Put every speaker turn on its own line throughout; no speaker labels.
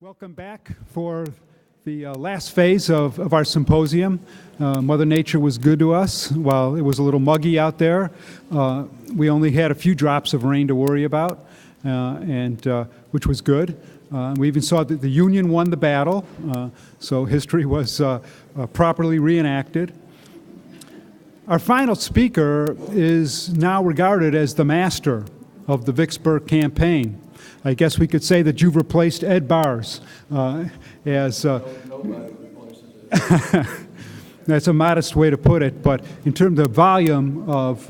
Welcome back for the last phase of our symposium. Mother Nature was good to us while it was a little muggy out there. We only had a few drops of rain to worry about, which was good. We even saw that the Union won the battle, so history was properly reenacted. Our final speaker is now regarded as the master of the Vicksburg campaign. I guess we could say that you've replaced Ed Bars as...
Nobody replaces it.
That's a modest way to put it, but in terms of volume of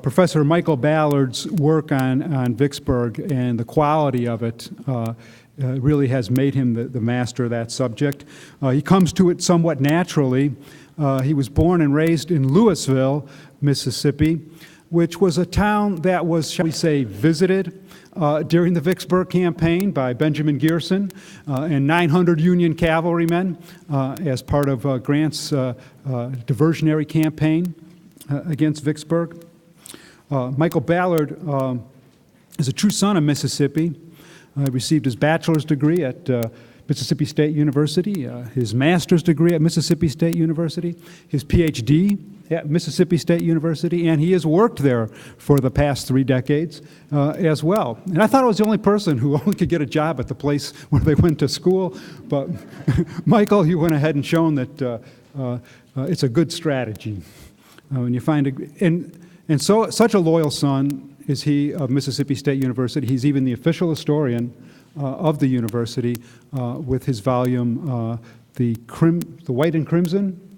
Professor Michael Ballard's work on Vicksburg and the quality of it really has made him the master of that subject. He comes to it somewhat naturally. He was born and raised in Louisville, Mississippi, which was a town that was, shall we say, visited during the Vicksburg campaign by Benjamin Gearson and 900 Union cavalrymen as part of Grant's diversionary campaign against Vicksburg. Michael Ballard is a true son of Mississippi. Received his bachelor's degree at Mississippi State University, his master's degree at Mississippi State University, his PhD at Mississippi State University, and he has worked there for the past 3 decades as well. And I thought I was the only person who only could get a job at the place where they went to school, but Michael, you went ahead and shown that it's a good strategy. When you find such a loyal son is he of Mississippi State University. He's even the official historian of the university with his volume, the White and Crimson.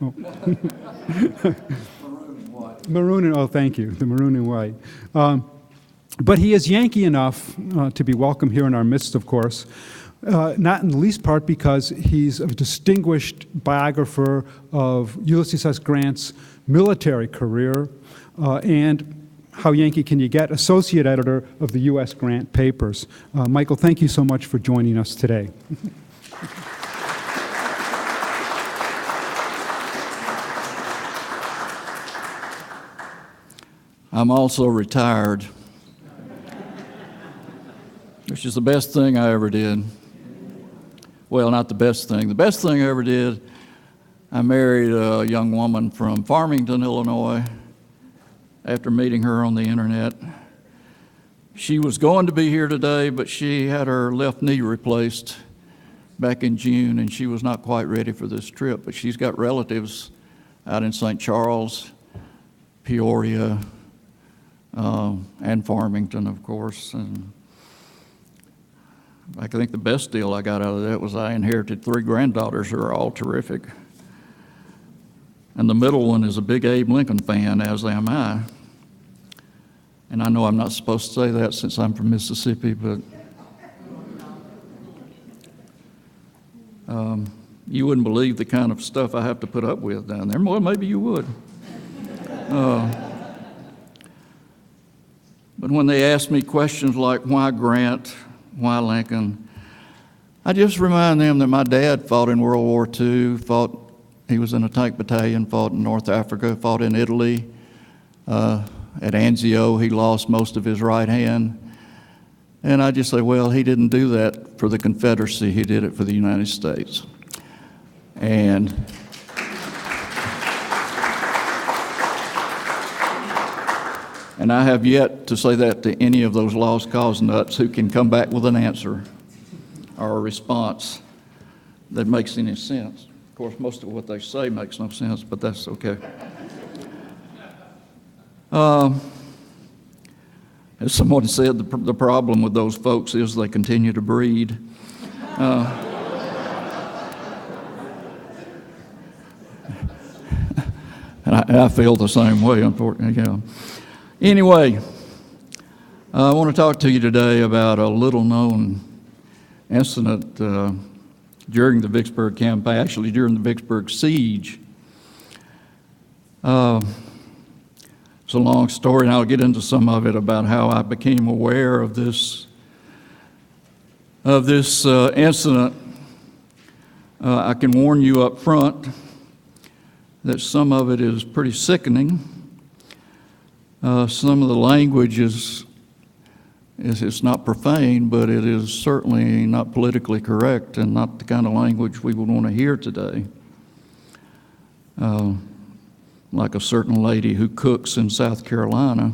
Oh. Maroon and white.
Maroon and, oh, thank you, the maroon and white. But he is Yankee enough to be welcome here in our midst, of course, not in the least part because he's a distinguished biographer of Ulysses S. Grant's military career and how Yankee can you get, associate editor of the U.S. Grant Papers. Michael, thank you so much for joining us today.
I'm also retired, which is the best thing I ever did. Well, not the best thing. The best thing I ever did, I married a young woman from Farmington, Illinois, after meeting her on the internet. She was going to be here today, but she had her left knee replaced back in June, and she was not quite ready for this trip. But she's got relatives out in St. Charles, Peoria, and Farmington, of course. And I think the best deal I got out of that was I inherited 3 granddaughters who are all terrific. And the middle one is a big Abe Lincoln fan, as am I. And I know I'm not supposed to say that since I'm from Mississippi, but you wouldn't believe the kind of stuff I have to put up with down there. Well, maybe you would. But when they ask me questions like, why Grant, why Lincoln, I just remind them that my dad fought in World War II, he was in a tank battalion, fought in North Africa, fought in Italy. At Anzio, he lost most of his right hand. And I just say, well, he didn't do that for the Confederacy, he did it for the United States. And I have yet to say that to any of those lost cause nuts who can come back with an answer or a response that makes any sense. Of course, most of what they say makes no sense, but that's okay. As someone said, the problem with those folks is they continue to breed. And I feel the same way, unfortunately. Yeah. Anyway, I want to talk to you today about a little-known incident during the Vicksburg campaign, actually during the Vicksburg siege. It's a long story, and I'll get into some of it about how I became aware of this incident. I can warn you up front that some of it is pretty sickening. Some of the language is It's not profane, but it is certainly not politically correct and not the kind of language we would want to hear today. Like a certain lady who cooks in South Carolina.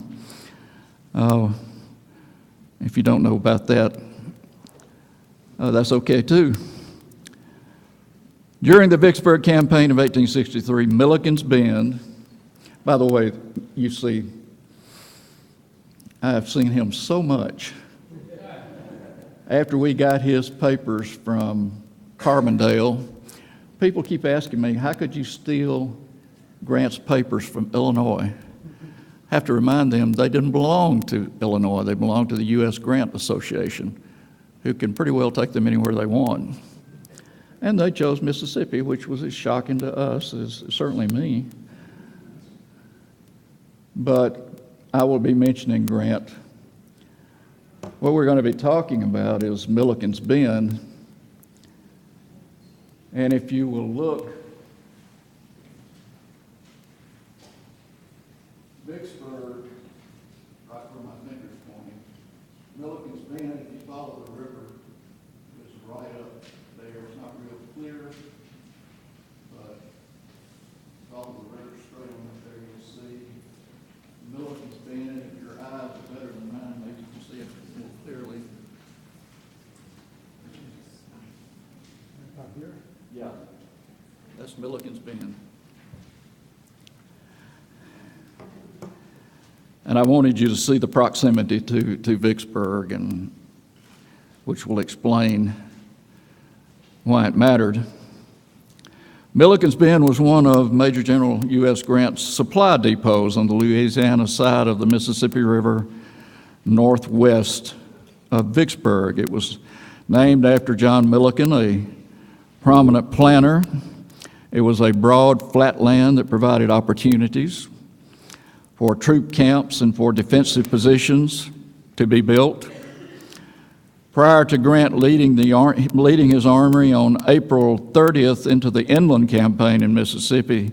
If you don't know about that, that's okay too. During the Vicksburg campaign of 1863, Milliken's Bend, by the way, you see, I've seen him so much. After we got his papers from Carbondale, people keep asking me, how could you steal Grant's papers from Illinois? I have to remind them they didn't belong to Illinois. They belong to the U.S. Grant Association, who can pretty well take them anywhere they want. And they chose Mississippi, which was as shocking to us as certainly me. But I will be mentioning Grant. What we're going to be talking about is Milliken's Bend. And if you will look, Vicksburg, right where my finger's pointing, Milliken's Bend, if you follow the river, is right up there. It's not real clear, but follow the river straight on up there, you'll see Milliken's Bend. If your eyes are better than mine, maybe you can see it more clearly.
Up here?
Yeah, that's Milliken's Bend. And I wanted you to see the proximity to Vicksburg, and which will explain why it mattered. Milliken's Bend was one of Major General U.S. Grant's supply depots on the Louisiana side of the Mississippi River, northwest of Vicksburg. It was named after John Milliken, a prominent planter. It was a broad, flat land that provided opportunities for troop camps and for defensive positions to be built. Prior to Grant leading his army on April 30th into the inland campaign in Mississippi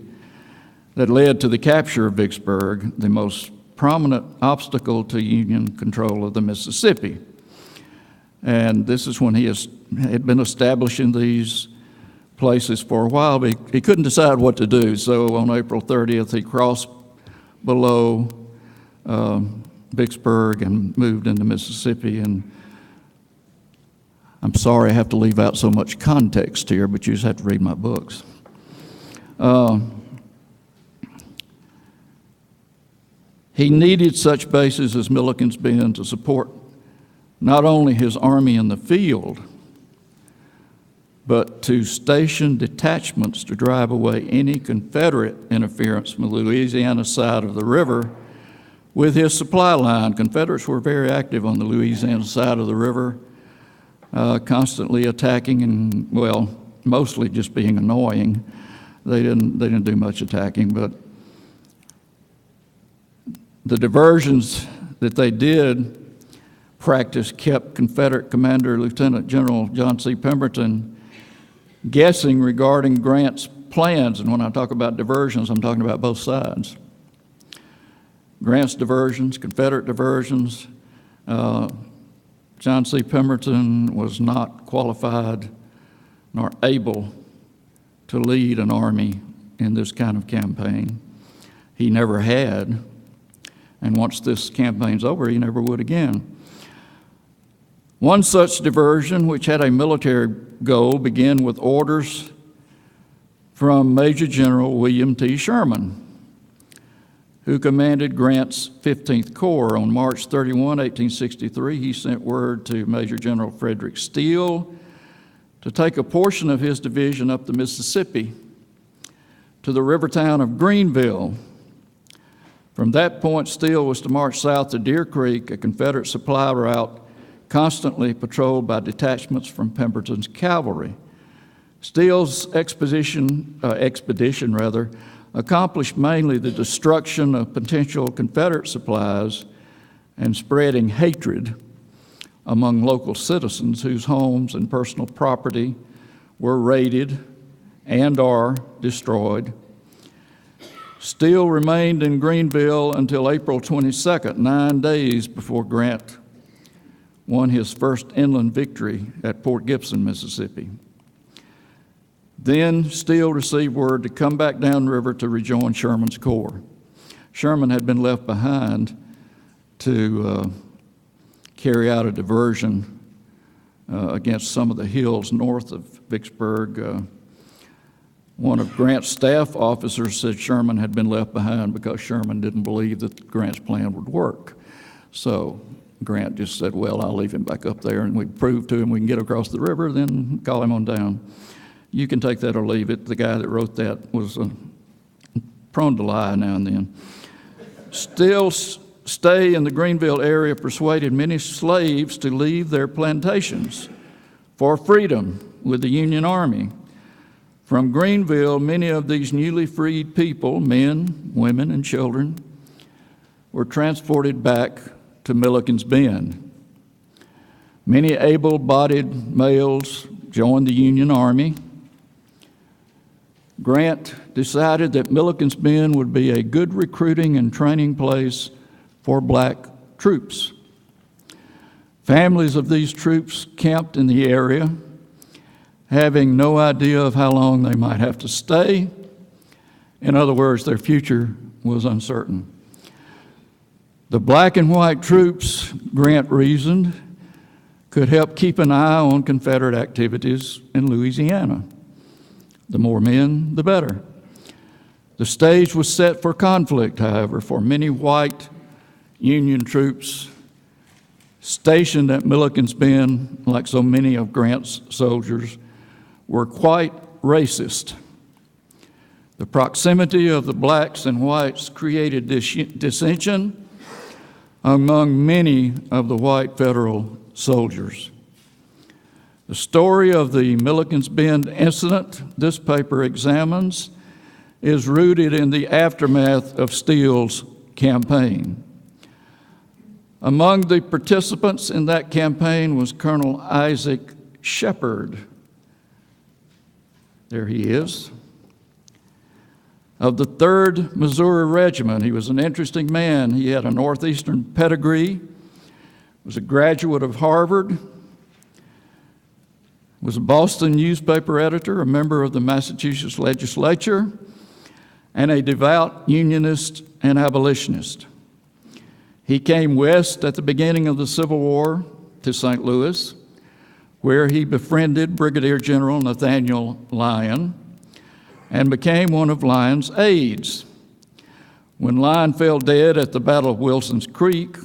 that led to the capture of Vicksburg, the most prominent obstacle to Union control of the Mississippi. And this is when he had been establishing these places for a while, but he couldn't decide what to do. So on April 30th, he crossed below Vicksburg and moved into Mississippi. And I'm sorry I have to leave out so much context here, but you just have to read my books. He needed such bases as Milliken's Bend to support not only his army in the field, but to station detachments to drive away any Confederate interference from the Louisiana side of the river with his supply line. Confederates were very active on the Louisiana side of the river, constantly attacking and, well, mostly just being annoying. They didn't do much attacking, but the diversions that they did practice kept Confederate Commander Lieutenant General John C. Pemberton guessing regarding Grant's plans. And when I talk about diversions, I'm talking about both sides. Grant's diversions, Confederate diversions. John C. Pemberton was not qualified nor able to lead an army in this kind of campaign. He never had, and once this campaign's over, he never would again. One such diversion, which had a military goal, began with orders from Major General William T. Sherman, who commanded Grant's 15th Corps. On March 31, 1863, he sent word to Major General Frederick Steele to take a portion of his division up the Mississippi to the river town of Greenville. From that point, Steele was to march south to Deer Creek, a Confederate supply route constantly patrolled by detachments from Pemberton's cavalry. Steele's expedition accomplished mainly the destruction of potential Confederate supplies and spreading hatred among local citizens whose homes and personal property were raided and are destroyed. Steele remained in Greenville until April 22nd, 9 days before Grant won his first inland victory at Port Gibson, Mississippi. Then Steele received word to come back downriver to rejoin Sherman's corps. Sherman had been left behind to carry out a diversion against some of the hills north of Vicksburg. One of Grant's staff officers said Sherman had been left behind because Sherman didn't believe that Grant's plan would work. So Grant just said, well, I'll leave him back up there, and we prove to him we can get across the river, then call him on down. You can take that or leave it. The guy that wrote that was prone to lie now and then. Steele's stay in the Greenville area persuaded many slaves to leave their plantations for freedom with the Union Army. From Greenville, many of these newly freed people, men, women, and children, were transported back to Milliken's Bend. Many able-bodied males joined the Union Army. Grant decided that Milliken's Bend would be a good recruiting and training place for black troops. Families of these troops camped in the area, having no idea of how long they might have to stay. In other words, their future was uncertain. The black and white troops, Grant reasoned, could help keep an eye on Confederate activities in Louisiana. The more men, the better. The stage was set for conflict, however, for many white Union troops stationed at Milliken's Bend, like so many of Grant's soldiers, were quite racist. The proximity of the blacks and whites created dissension among many of the white Federal soldiers. The story of the Milliken's Bend incident this paper examines is rooted in the aftermath of Steele's campaign. Among the participants in that campaign was Colonel Isaac Shepard. There he is. Of the 3rd Missouri Regiment. He was an interesting man. He had a Northeastern pedigree, was a graduate of Harvard, was a Boston newspaper editor, a member of the Massachusetts legislature, and a devout Unionist and abolitionist. He came west at the beginning of the Civil War to St. Louis, where he befriended Brigadier General Nathaniel Lyon and became one of Lyon's aides. When Lyon fell dead at the Battle of Wilson's Creek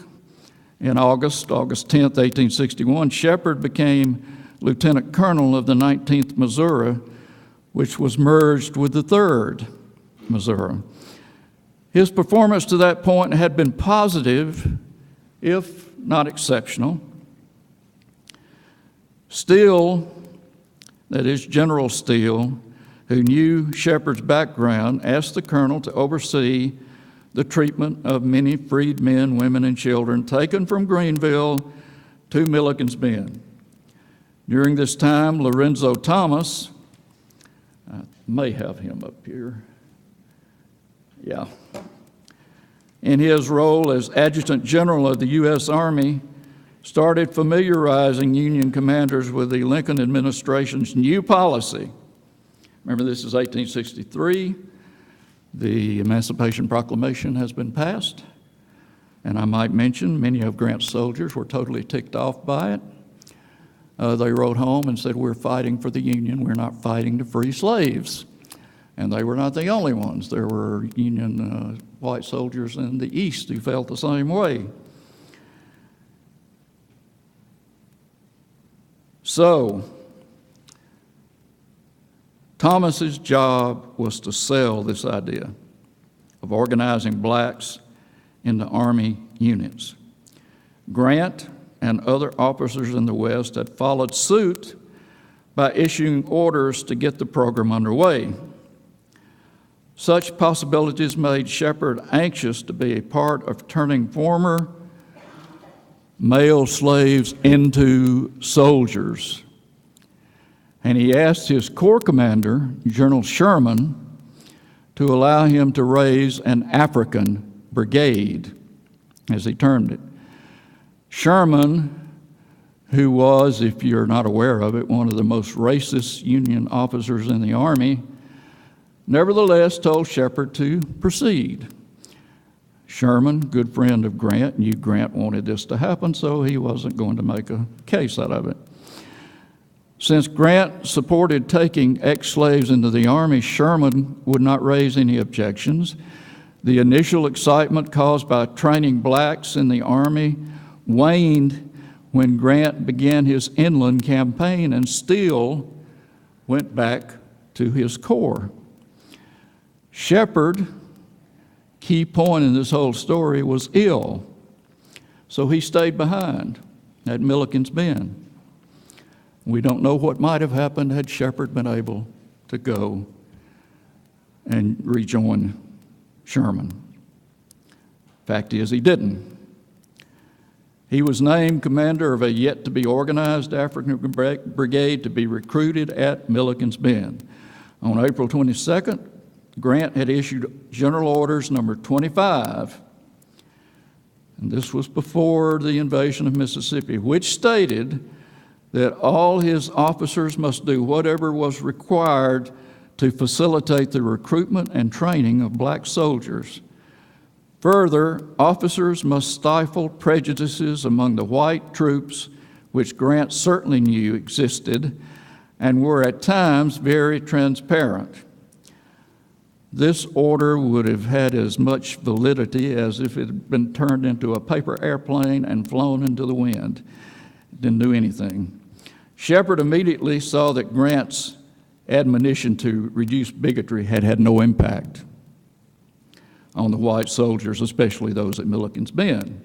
in August 10, 1861, Shepard became Lieutenant Colonel of the 19th Missouri, which was merged with the 3rd Missouri. His performance to that point had been positive, if not exceptional. Steele, that is General Steele, who knew Shepard's background, asked the colonel to oversee the treatment of many freed men, women, and children taken from Greenville to Milliken's Bend. During this time, Lorenzo Thomas, I may have him up here, yeah, in his role as Adjutant General of the U.S. Army, started familiarizing Union commanders with the Lincoln administration's new policy. Remember, this is 1863. The Emancipation Proclamation has been passed, and I might mention many of Grant's soldiers were totally ticked off by it. They wrote home and said, we're fighting for the Union, we're not fighting to free slaves. And they were not the only ones. There were Union white soldiers in the East who felt the same way. So, Thomas's job was to sell this idea of organizing blacks into Army units. Grant and other officers in the West had followed suit by issuing orders to get the program underway. Such possibilities made Shepard anxious to be a part of turning former male slaves into soldiers. And he asked his corps commander, General Sherman, to allow him to raise an African brigade, as he termed it. Sherman who was, if you're not aware of it, one of the most racist Union officers in the Army, nevertheless told Shepard to proceed. Sherman, good friend of Grant, knew Grant wanted this to happen, so he wasn't going to make a case out of it. Since Grant supported taking ex-slaves into the Army, Sherman would not raise any objections. The initial excitement caused by training blacks in the Army waned when Grant began his inland campaign and still went back to his corps. Shepard, key point in this whole story, was ill, so he stayed behind at Milliken's Bend. We don't know what might have happened had Shepard been able to go and rejoin Sherman. Fact is, he didn't. He was named commander of a yet-to-be-organized African brigade to be recruited at Milliken's Bend. On April 22nd, Grant had issued General Orders number 25, and this was before the invasion of Mississippi, which stated that all his officers must do whatever was required to facilitate the recruitment and training of black soldiers. Further, officers must stifle prejudices among the white troops, which Grant certainly knew existed, and were at times very transparent. This order would have had as much validity as if it had been turned into a paper airplane and flown into the wind. It didn't do anything. Shepard immediately saw that Grant's admonition to reduce bigotry had had no impact on the white soldiers, especially those at Milliken's Bend.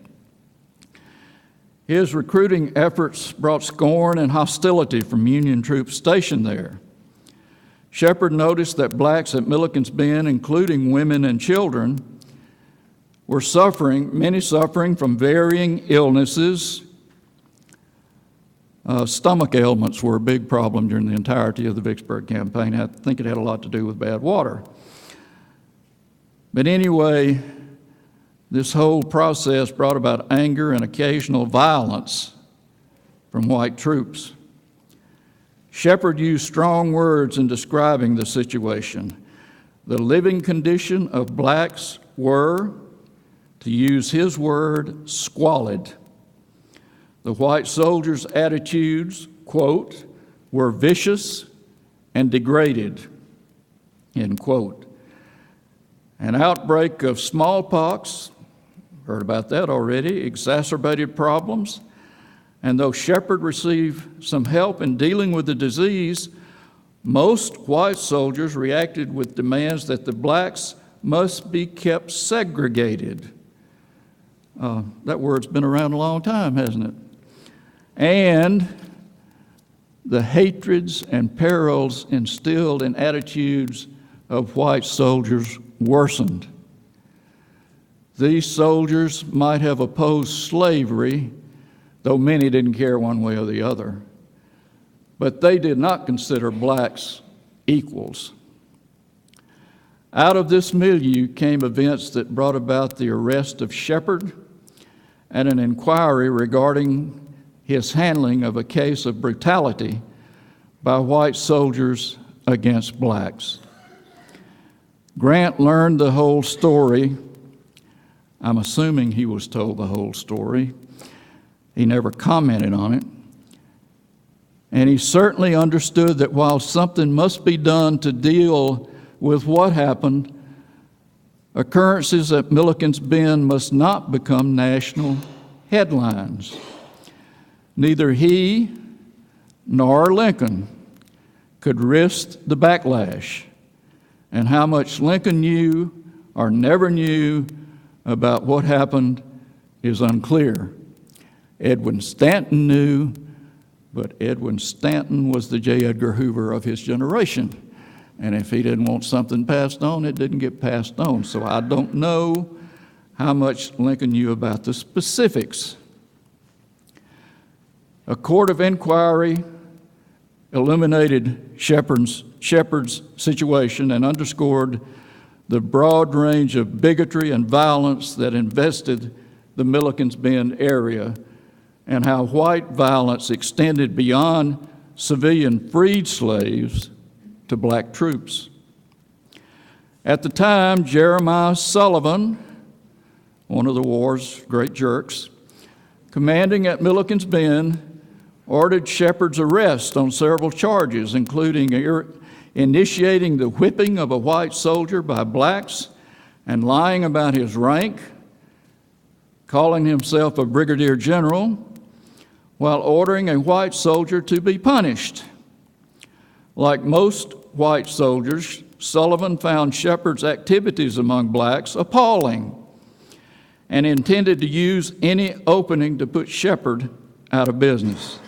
His recruiting efforts brought scorn and hostility from Union troops stationed there. Shepard noticed that blacks at Milliken's Bend, including women and children, were many suffering from varying illnesses. Stomach ailments were a big problem during the entirety of the Vicksburg campaign. I think it had a lot to do with bad water. But anyway, this whole process brought about anger and occasional violence from white troops. Shepard used strong words in describing the situation. The living condition of blacks were, to use his word, squalid. The white soldiers' attitudes, quote, were vicious and degraded, end quote. An outbreak of smallpox, heard about that already, exacerbated problems, and though Shepard received some help in dealing with the disease, most white soldiers reacted with demands that the blacks must be kept segregated. That word's been around a long time, hasn't it? And the hatreds and perils instilled in attitudes of white soldiers worsened. These soldiers might have opposed slavery, though many didn't care one way or the other, but they did not consider blacks equals. Out of this milieu came events that brought about the arrest of Shepard and an inquiry regarding his handling of a case of brutality by white soldiers against blacks. Grant learned the whole story. I'm assuming he was told the whole story. He never commented on it. And he certainly understood that while something must be done to deal with what happened, occurrences at Milliken's Bend must not become national headlines. Neither he nor Lincoln could risk the backlash, and how much Lincoln knew or never knew about what happened is unclear. Edwin Stanton knew, but Edwin Stanton was the J. Edgar Hoover of his generation. And if he didn't want something passed on, it didn't get passed on. So I don't know how much Lincoln knew about the specifics. A court of inquiry illuminated Shepard's situation and underscored the broad range of bigotry and violence that invested the Milliken's Bend area and how white violence extended beyond civilian freed slaves to black troops. At the time, Jeremiah Sullivan, one of the war's great jerks, commanding at Milliken's Bend, ordered Shepard's arrest on several charges, including initiating the whipping of a white soldier by blacks and lying about his rank, calling himself a brigadier general, while ordering a white soldier to be punished. Like most white soldiers, Sullivan found Shepard's activities among blacks appalling and intended to use any opening to put Shepard out of business.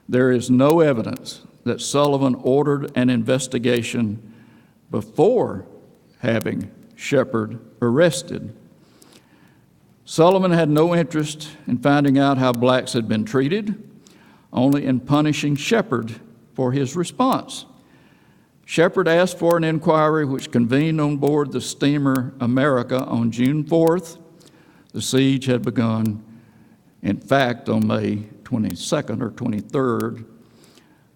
There is no evidence that Sullivan ordered an investigation before having Shepard arrested. Sullivan had no interest in finding out how blacks had been treated, only in punishing Shepard for his response. Shepard asked for an inquiry which convened on board the steamer America on June 4th. The siege had begun, in fact, on May 22nd or 23rd.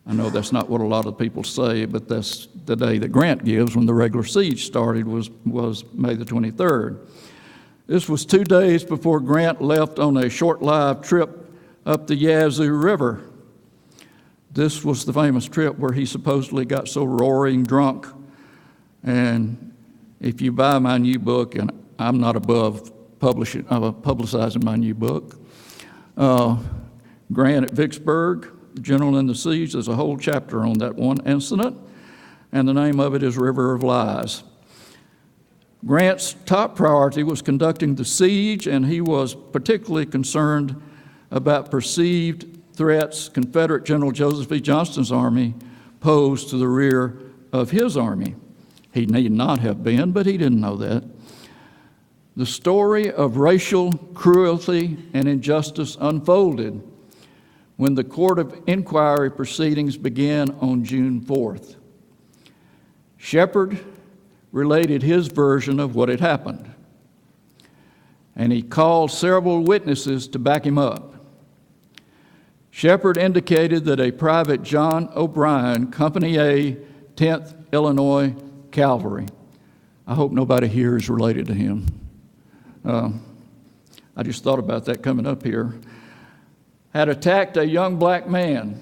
I know that's not what a lot of people say, but that's the day that Grant gives when the regular siege started was May the 23rd. This was 2 days before Grant left on a short-lived trip up the Yazoo River. This was the famous trip where he supposedly got so roaring drunk. And if you buy my new book, and I'm not above publicizing my new book, Grant at Vicksburg, the General in the Siege, there's a whole chapter on that one incident, and the name of it is River of Lies. Grant's top priority was conducting the siege, and he was particularly concerned about perceived threats Confederate General Joseph E. Johnston's army posed to the rear of his army. He need not have been, but he didn't know that. The story of racial cruelty and injustice unfolded when the Court of Inquiry proceedings began on June 4th. Shepard related his version of what had happened, and he called several witnesses to back him up. Shepard indicated that a Private John O'Brien, Company A, 10th Illinois Cavalry, I hope nobody here is related to him. I just thought about that coming up here, had attacked a young black man.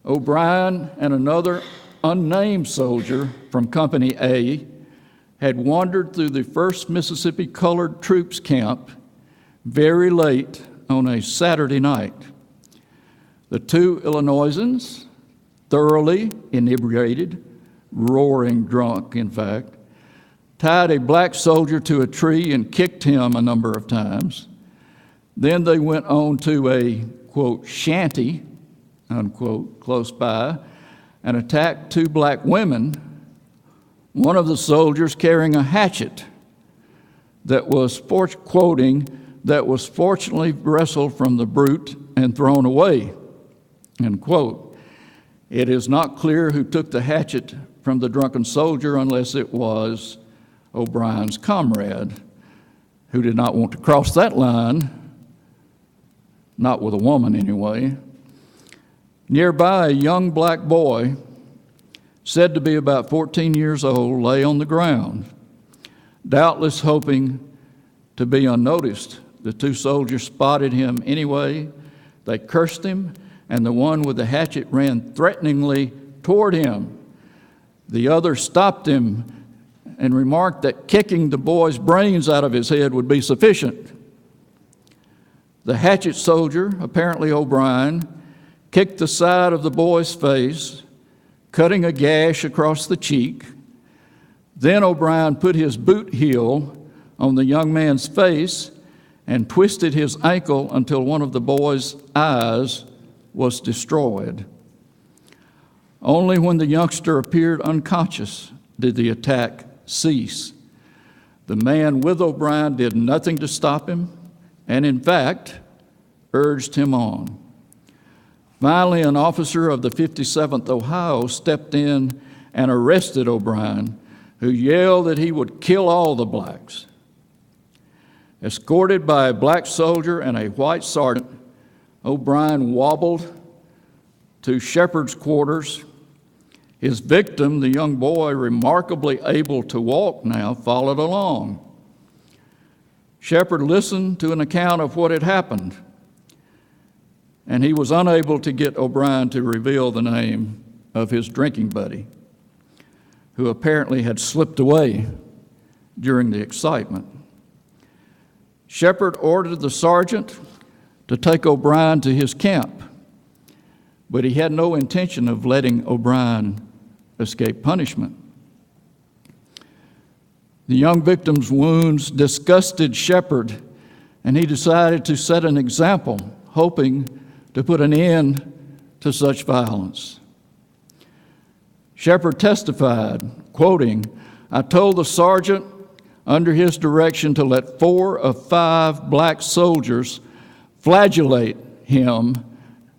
O'Brien and another unnamed soldier from Company A had wandered through the 1st Mississippi Colored Troops Camp very late on a Saturday night. The two Illinoisans, thoroughly inebriated, roaring drunk, in fact, tied a black soldier to a tree and kicked him a number of times. Then they went on to a, quote, shanty, unquote, close by, and attacked 2 black women, one of the soldiers carrying a hatchet that was, quoting, that was fortunately wrestled from the brute and thrown away, end quote. It is not clear who took the hatchet from the drunken soldier unless it was O'Brien's comrade, who did not want to cross that line, not with a woman anyway. Nearby, a young black boy, said to be about 14 years old, lay on the ground, doubtless hoping to be unnoticed. The 2 soldiers spotted him anyway. They cursed him, and the one with the hatchet ran threateningly toward him. The other stopped him and remarked that kicking the boy's brains out of his head would be sufficient. The hatchet soldier, apparently O'Brien, kicked the side of the boy's face, cutting a gash across the cheek. Then O'Brien put his boot heel on the young man's face and twisted his ankle until one of the boy's eyes was destroyed. Only when the youngster appeared unconscious did the attack cease. The man with O'Brien did nothing to stop him, and in fact, urged him on. Finally, an officer of the 57th Ohio stepped in and arrested O'Brien, who yelled that he would kill all the blacks. Escorted by a black soldier and a white sergeant, O'Brien wobbled to Shepard's quarters. His victim, the young boy, remarkably able to walk now, followed along. Shepard listened to an account of what had happened, and he was unable to get O'Brien to reveal the name of his drinking buddy, who apparently had slipped away during the excitement. Shepard ordered the sergeant to take O'Brien to his camp, but he had no intention of letting O'Brien escape punishment. The young victim's wounds disgusted Shepard, and he decided to set an example, hoping to put an end to such violence. Shepard testified, quoting, "I told the sergeant under his direction to let 4 of 5 black soldiers flagellate him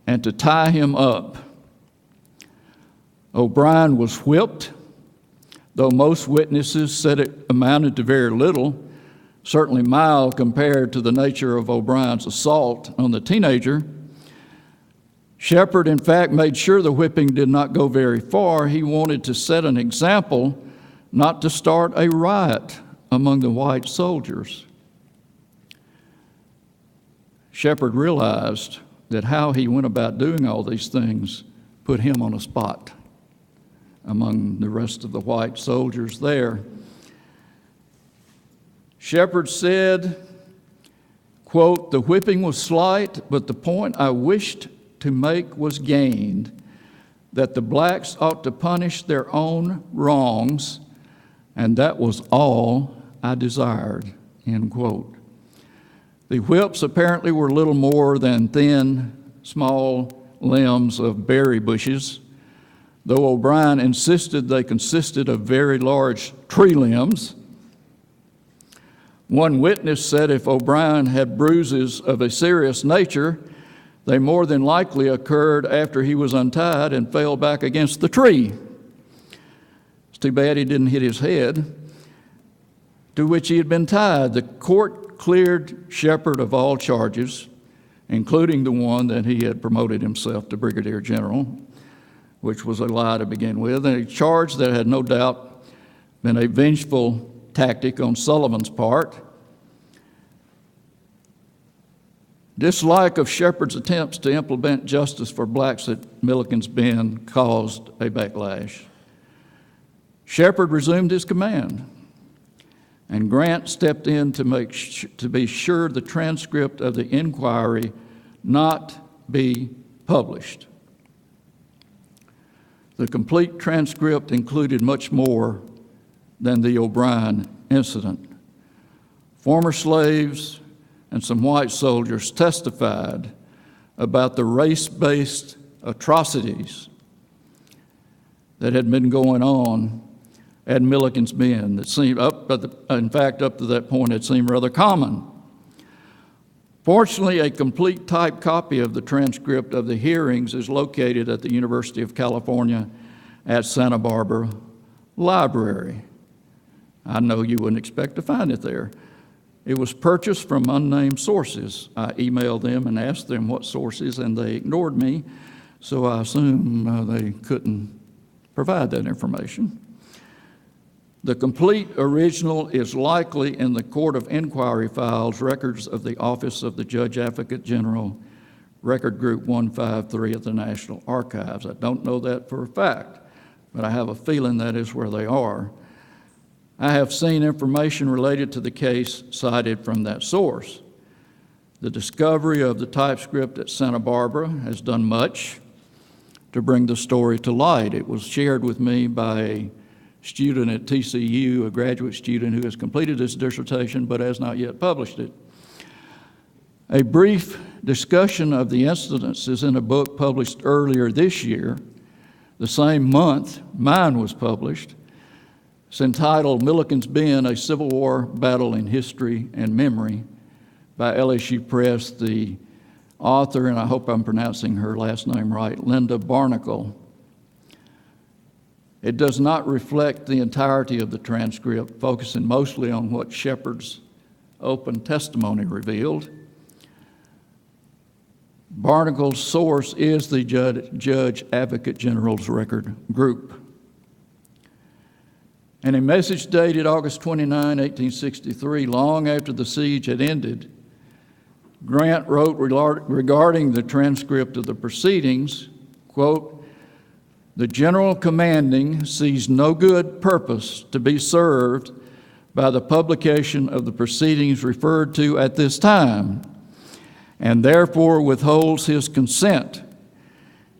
and to tie him up. O'Brien was whipped, though most witnesses said it amounted to very little, certainly mild compared to the nature of O'Brien's assault on the teenager. Shepard, in fact, made sure the whipping did not go very far. He wanted to set an example, not to start a riot among the white soldiers." Shepard realized that how he went about doing all these things put him on a spot among the rest of the white soldiers there. Shepard said, quote, "The whipping was slight, but the point I wished to make was gained, that the blacks ought to punish their own wrongs, and that was all I desired," end quote. The whips apparently were little more than thin, small limbs of berry bushes, though O'Brien insisted they consisted of very large tree limbs. One witness said if O'Brien had bruises of a serious nature, they more than likely occurred after he was untied and fell back against the tree. It's too bad he didn't hit his head, to which he had been tied. The court cleared Shepard of all charges, including the one that he had promoted himself to brigadier general, which was a lie to begin with, and a charge that had no doubt been a vengeful tactic on Sullivan's part. Dislike of Shepard's attempts to implement justice for blacks at Milliken's Bend caused a backlash. Shepard resumed his command, and Grant stepped in to be sure the transcript of the inquiry not be published. The complete transcript included much more than the O'Brien incident. Former slaves and some white soldiers testified about the race-based atrocities that had been going on at Milliken's Bend that seemed, in fact, up to that point, it seemed rather common. Fortunately, a complete typed copy of the transcript of the hearings is located at the University of California at Santa Barbara Library. I know you wouldn't expect to find it there. It was purchased from unnamed sources. I emailed them and asked them what sources, and they ignored me, so I assume they couldn't provide that information. The complete original is likely in the Court of Inquiry files, records of the Office of the Judge Advocate General, Record Group 153 at the National Archives. I don't know that for a fact, but I have a feeling that is where they are. I have seen information related to the case cited from that source. The discovery of the typescript at Santa Barbara has done much to bring the story to light. It was shared with me by a student at TCU, a graduate student who has completed his dissertation but has not yet published it. A brief discussion of the incidents is in a book published earlier this year. The same month mine was published. It's entitled Milliken's Bend, A Civil War Battle in History and Memory by LSU Press. The author, and I hope I'm pronouncing her last name right, Linda Barnacle. It does not reflect the entirety of the transcript, focusing mostly on what Shepard's open testimony revealed. Barnacle's source is the Judge Advocate General's record group. In a message dated August 29, 1863, long after the siege had ended, Grant wrote regarding the transcript of the proceedings, quote, "The general commanding sees no good purpose to be served by the publication of the proceedings referred to at this time, and therefore withholds his consent.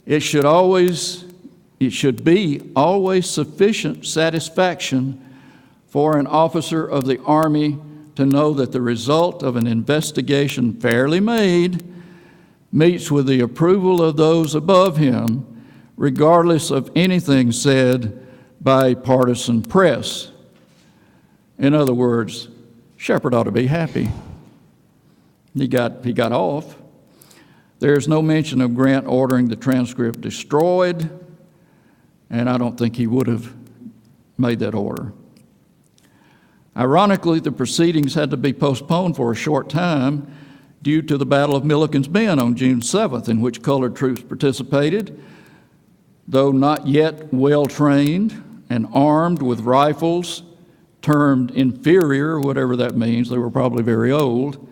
It should be always sufficient satisfaction for an officer of the Army to know that the result of an investigation fairly made meets with the approval of those above him, regardless of anything said by a partisan press." In other words, Shepard ought to be happy. He got off. There's no mention of Grant ordering the transcript destroyed, and I don't think he would have made that order. Ironically, the proceedings had to be postponed for a short time due to the Battle of Milliken's Bend on June 7th, in which colored troops participated, though not yet well trained and armed with rifles termed inferior, whatever that means. They were probably very old.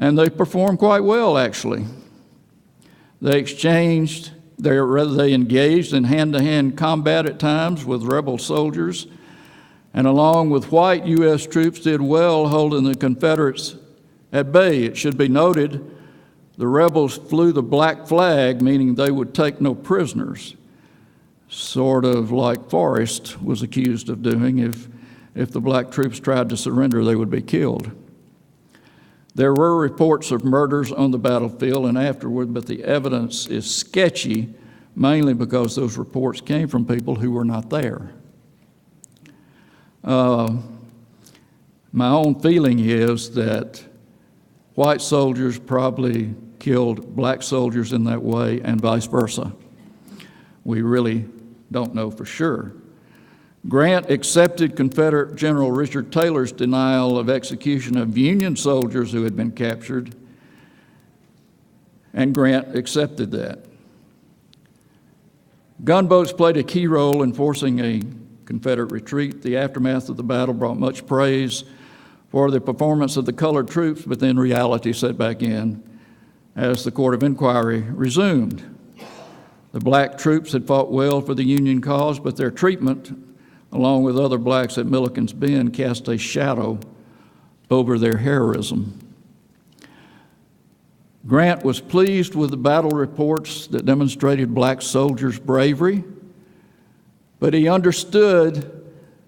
And they performed quite well, actually. They engaged in hand-to-hand combat at times with rebel soldiers, and along with white U.S. troops did well holding the Confederates at bay. It should be noted, the rebels flew the black flag, meaning they would take no prisoners, sort of like Forrest was accused of doing. If the black troops tried to surrender, they would be killed. There were reports of murders on the battlefield and afterward, but the evidence is sketchy, mainly because those reports came from people who were not there. My own feeling is that white soldiers probably killed black soldiers in that way and vice versa. We really don't know for sure. Grant accepted Confederate General Richard Taylor's denial of execution of Union soldiers who had been captured, and Grant accepted that. Gunboats played a key role in forcing a Confederate retreat. The aftermath of the battle brought much praise for the performance of the colored troops, but then reality set back in as the court of inquiry resumed. The black troops had fought well for the Union cause, but their treatment, along with other blacks at Milliken's Bend, cast a shadow over their heroism. Grant was pleased with the battle reports that demonstrated black soldiers' bravery, but he understood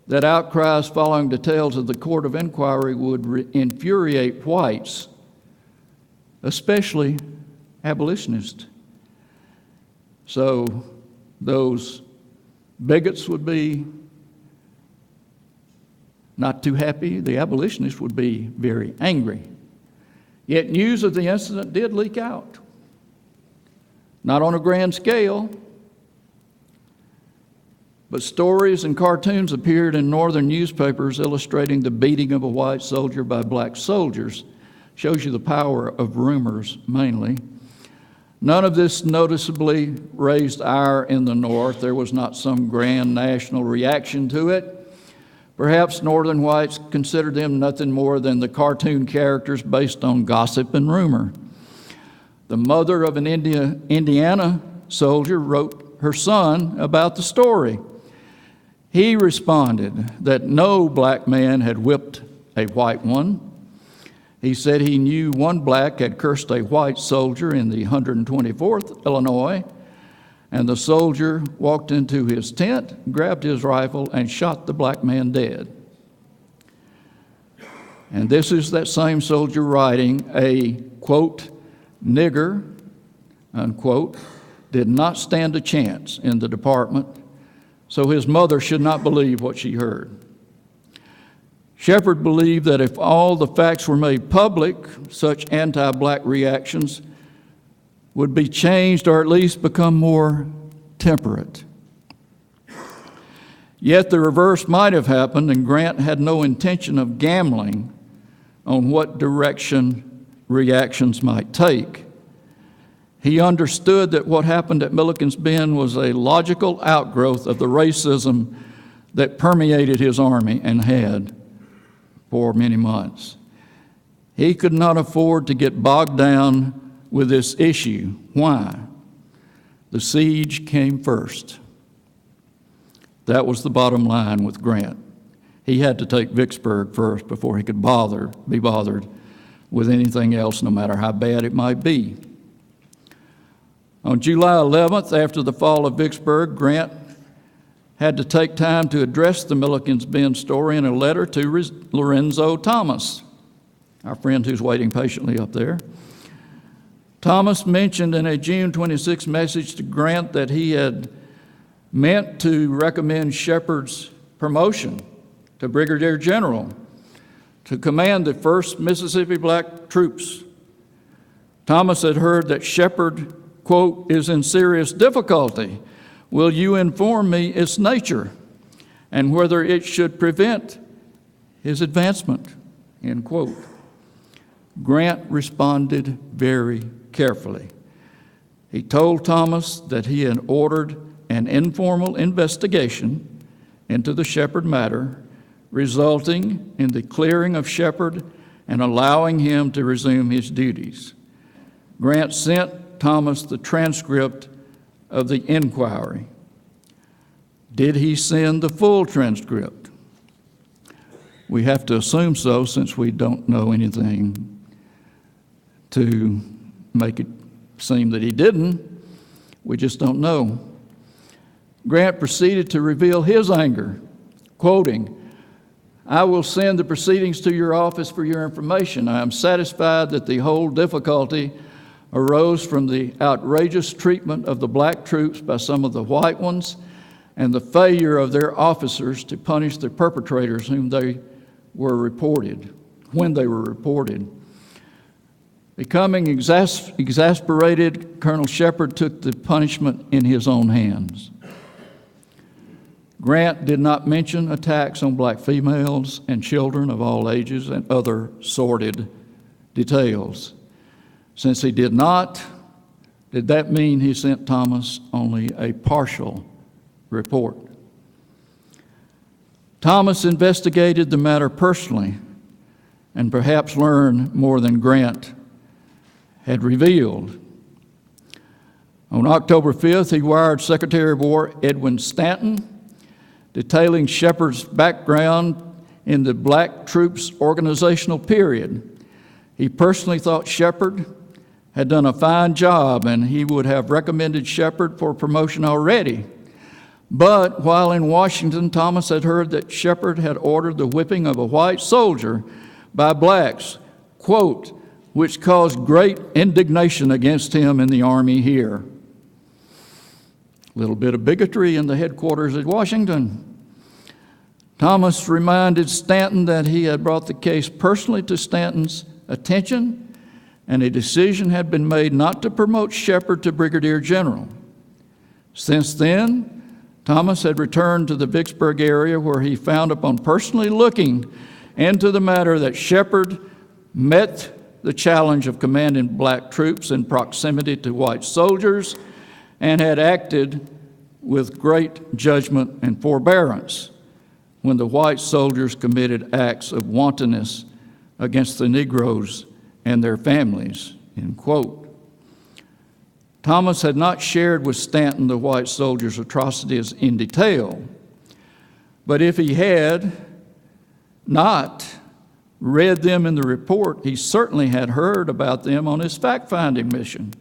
that outcries following details of the court of inquiry would infuriate whites, especially abolitionists. So those bigots would be not too happy. The abolitionists would be very angry. Yet news of the incident did leak out. Not on a grand scale, but stories and cartoons appeared in northern newspapers illustrating the beating of a white soldier by black soldiers. Shows you the power of rumors, mainly. None of this noticeably raised ire in the North. There was not some grand national reaction to it. Perhaps Northern whites considered them nothing more than the cartoon characters based on gossip and rumor. The mother of an Indiana soldier wrote her son about the story. He responded that no black man had whipped a white one. He said he knew one black had cursed a white soldier in the 124th Illinois, and the soldier walked into his tent, grabbed his rifle, and shot the black man dead. And this is that same soldier writing, a, quote, nigger, unquote, did not stand a chance in the department, so his mother should not believe what she heard. Shepard believed that if all the facts were made public, such anti-black reactions would be changed or at least become more temperate. Yet the reverse might have happened, and Grant had no intention of gambling on what direction reactions might take. He understood that what happened at Milliken's Bend was a logical outgrowth of the racism that permeated his army and had for many months. He could not afford to get bogged down with this issue. Why? The siege came first. That was the bottom line with Grant. He had to take Vicksburg first before he could be bothered with anything else, no matter how bad it might be. On July 11th, after the fall of Vicksburg, Grant had to take time to address the Milliken's Bend story in a letter to Lorenzo Thomas, our friend who's waiting patiently up there. Thomas mentioned in a June 26 message to Grant that he had meant to recommend Shepard's promotion to Brigadier General to command the 1st Mississippi Black Troops. Thomas had heard that Shepard, quote, is in serious difficulty. Will you inform me its nature and whether it should prevent his advancement, end quote. Grant responded very carefully. He told Thomas that he had ordered an informal investigation into the Shepard matter, resulting in the clearing of Shepard and allowing him to resume his duties. Grant sent Thomas the transcript of the inquiry. Did he send the full transcript? We have to assume so, since we don't know anything to make it seem that he didn't. We just don't know. Grant proceeded to reveal his anger, quoting, I will send the proceedings to your office for your information. I am satisfied that the whole difficulty arose from the outrageous treatment of the black troops by some of the white ones and the failure of their officers to punish the perpetrators when they were reported. Becoming exasperated, Colonel Shepard took the punishment in his own hands. Grant did not mention attacks on black females and children of all ages and other sordid details. Since he did not, did that mean he sent Thomas only a partial report? Thomas investigated the matter personally and perhaps learned more than Grant had revealed. On October 5th, he wired Secretary of War Edwin Stanton, detailing Shepard's background in the black troops' organizational period. He personally thought Shepard had done a fine job and he would have recommended Shepard for promotion already. But while in Washington, Thomas had heard that Shepard had ordered the whipping of a white soldier by blacks, quote, which caused great indignation against him in the Army here. A little bit of bigotry in the headquarters at Washington. Thomas reminded Stanton that he had brought the case personally to Stanton's attention, and a decision had been made not to promote Shepard to Brigadier General. Since then, Thomas had returned to the Vicksburg area, where he found, upon personally looking into the matter, that Shepard met the challenge of commanding black troops in proximity to white soldiers and had acted with great judgment and forbearance when the white soldiers committed acts of wantonness against the Negroes and their families, end quote. Thomas had not shared with Stanton the white soldiers' atrocities in detail, but if he had not read them in the report, he certainly had heard about them on his fact-finding mission.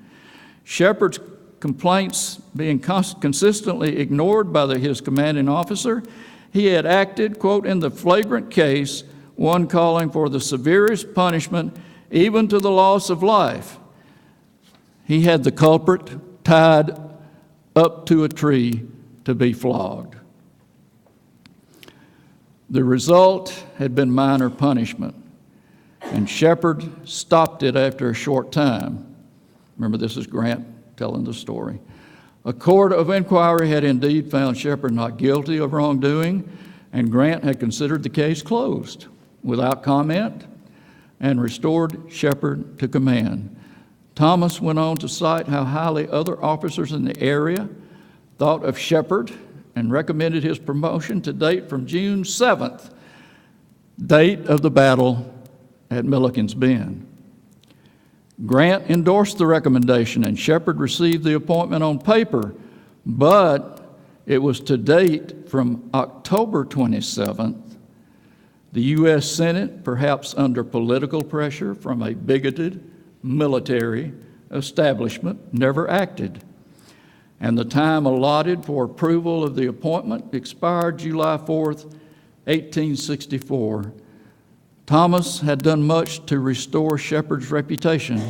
Shepard's complaints being consistently ignored by his commanding officer, he had acted, quote, in the flagrant case, one calling for the severest punishment, even to the loss of life. He had the culprit tied up to a tree to be flogged. The result had been minor punishment, and Shepard stopped it after a short time. Remember, this is Grant telling the story. A court of inquiry had indeed found Shepard not guilty of wrongdoing, and Grant had considered the case closed without comment and restored Shepard to command. Thomas went on to cite how highly other officers in the area thought of Shepard and recommended his promotion to date from June 7th, date of the battle at Milliken's Bend. Grant endorsed the recommendation, and Shepard received the appointment on paper, but it was to date from October 27th. The U.S. Senate, perhaps under political pressure from a bigoted military establishment, never acted, and the time allotted for approval of the appointment expired July 4th, 1864. Thomas had done much to restore Shepard's reputation,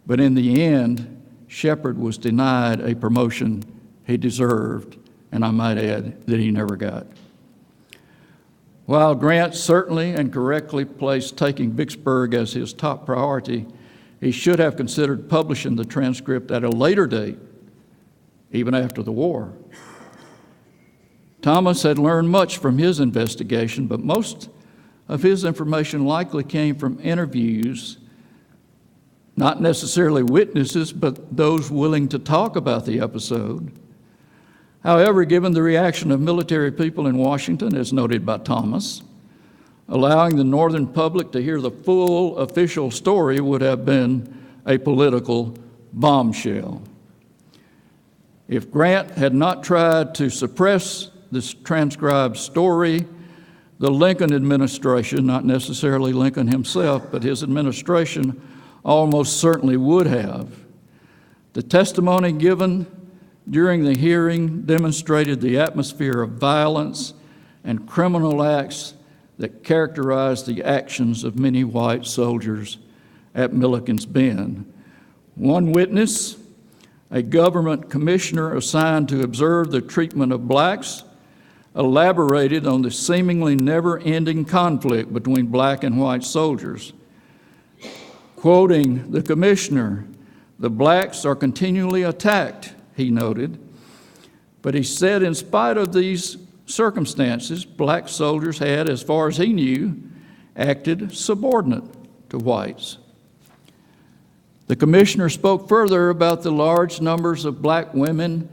but in the end, Shepard was denied a promotion he deserved, and I might add that he never got. While Grant certainly and correctly placed taking Vicksburg as his top priority, he should have considered publishing the transcript at a later date, even after the war. Thomas had learned much from his investigation, but most of his information likely came from interviews, not necessarily witnesses, but those willing to talk about the episode. However, given the reaction of military people in Washington, as noted by Thomas, allowing the Northern public to hear the full official story would have been a political bombshell. If Grant had not tried to suppress this transcribed story, the Lincoln administration, not necessarily Lincoln himself, but his administration almost certainly would have. The testimony given during the hearing demonstrated the atmosphere of violence and criminal acts that characterized the actions of many white soldiers at Milliken's Bend. One witness, a government commissioner assigned to observe the treatment of blacks, elaborated on the seemingly never-ending conflict between black and white soldiers. Quoting the commissioner, "The blacks are continually attacked," he noted, but he said in spite of these circumstances, black soldiers had, as far as he knew, acted subordinate to whites. The commissioner spoke further about the large numbers of black women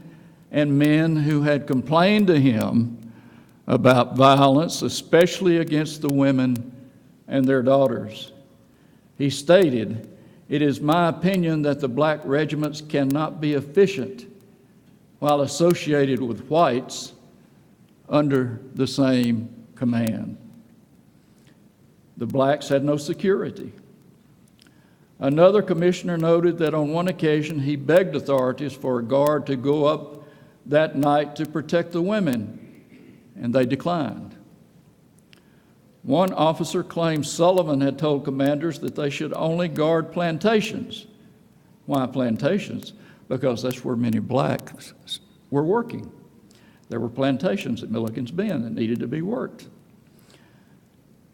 and men who had complained to him about violence, especially against the women and their daughters. He stated, "It is my opinion that the black regiments cannot be efficient while associated with whites under the same command." The blacks had no security. Another commissioner noted that on one occasion he begged authorities for a guard to go up that night to protect the women, and they declined. One officer claimed Sullivan had told commanders that they should only guard plantations. Why plantations? Because that's where many blacks were working. There were plantations at Milliken's Bend that needed to be worked.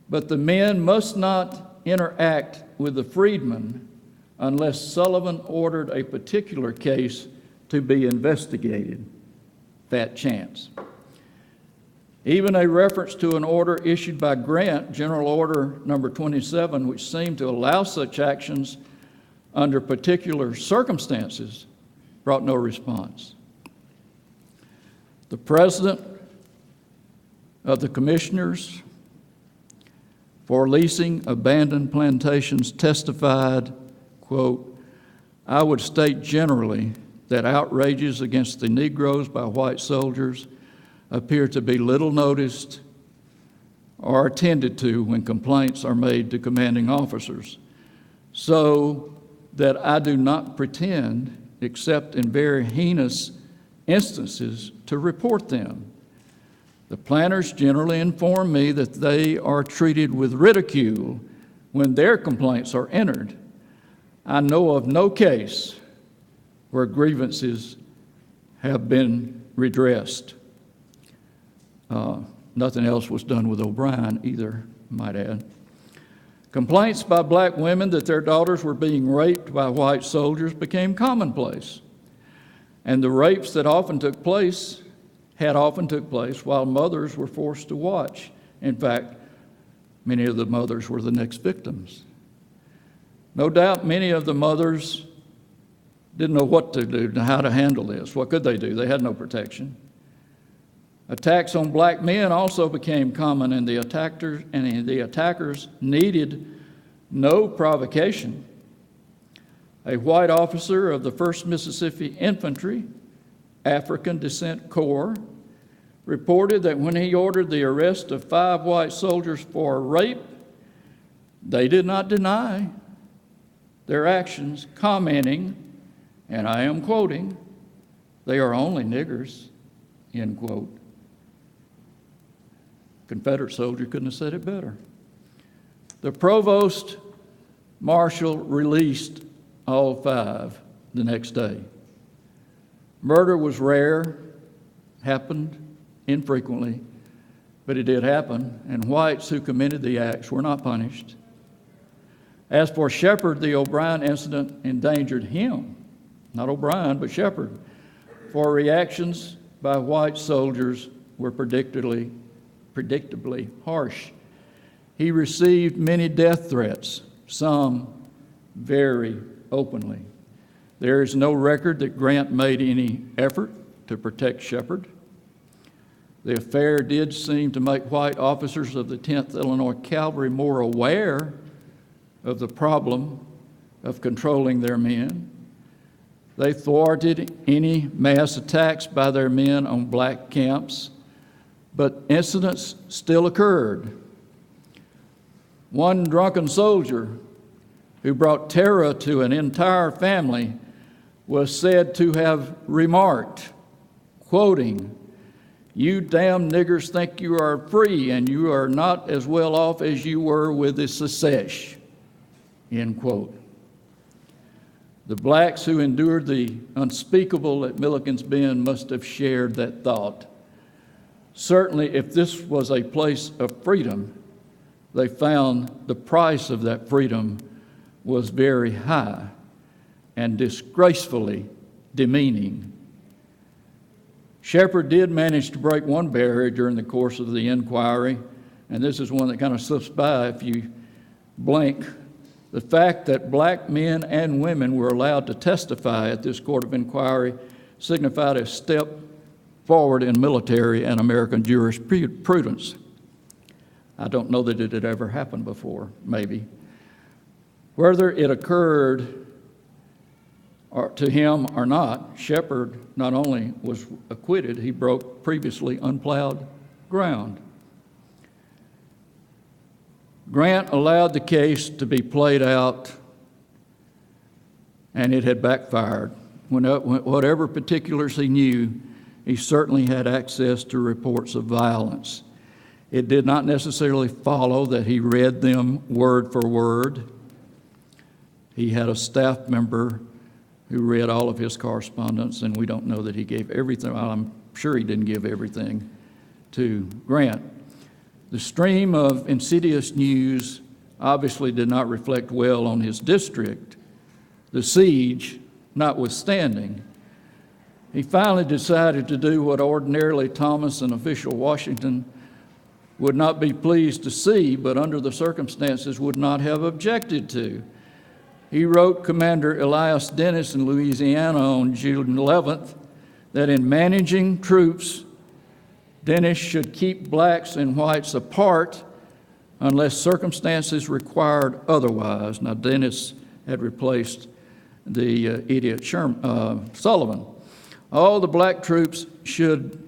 But the men must not interact with the freedmen unless Sullivan ordered a particular case to be investigated. Fat chance. Even a reference to an order issued by Grant, General Order Number 27, which seemed to allow such actions under particular circumstances, brought no response. The president of the commissioners for leasing abandoned plantations testified, quote, "I would state generally that outrages against the Negroes by white soldiers appear to be little noticed or attended to when complaints are made to commanding officers, so that I do not pretend, except in very heinous instances, to report them. The planters generally inform me that they are treated with ridicule when their complaints are entered. I know of no case where grievances have been redressed." Nothing else was done with O'Brien either, I might add. Complaints by black women that their daughters were being raped by white soldiers became commonplace. And the rapes that often took place while mothers were forced to watch. In fact, many of the mothers were the next victims. No doubt many of the mothers didn't know what to do, how to handle this. What could they do? They had no protection. Attacks on black men also became common, and the attackers needed no provocation. A white officer of the 1st Mississippi Infantry, African Descent Corps, reported that when he ordered the arrest of 5 white soldiers for rape, they did not deny their actions, commenting, and I am quoting, "They are only niggers," end quote. Confederate soldier couldn't have said it better. The provost marshal released all 5 the next day. Murder was rare, happened infrequently, but it did happen, and whites who committed the acts were not punished. As for Shepard, the O'Brien incident endangered him, not O'Brien, but Shepard, for reactions by white soldiers were predictably harsh. He received many death threats, some very openly. There is no record that Grant made any effort to protect Shepard. The affair did seem to make white officers of the 10th Illinois Cavalry more aware of the problem of controlling their men. They thwarted any mass attacks by their men on black camps, but incidents still occurred. One drunken soldier who brought terror to an entire family was said to have remarked, quoting, "You damn niggers think you are free, and you are not as well off as you were with the secesh," end quote. The blacks who endured the unspeakable at Milliken's Bend must have shared that thought. Certainly, if this was a place of freedom, they found the price of that freedom was very high and disgracefully demeaning. Shepard did manage to break one barrier during the course of the inquiry, and this is one that kind of slips by if you blink. The fact that black men and women were allowed to testify at this court of inquiry signified a step forward in military and American jurisprudence. I don't know that it had ever happened before, maybe. Whether it occurred to him or not, Shepard not only was acquitted, he broke previously unplowed ground. Grant allowed the case to be played out, and it had backfired. Whatever particulars he knew, he certainly had access to reports of violence. It did not necessarily follow that he read them word for word. He had a staff member who read all of his correspondence, and we don't know that he gave everything. Well, I'm sure he didn't give everything to Grant. The stream of insidious news obviously did not reflect well on his district, the siege notwithstanding. He finally decided to do what ordinarily Thomas and official Washington would not be pleased to see, but under the circumstances would not have objected to. He wrote Commander Elias Dennis in Louisiana on June 11th that in managing troops, Dennis should keep blacks and whites apart unless circumstances required otherwise. Now, Dennis had replaced the idiot Sullivan. All the black troops should,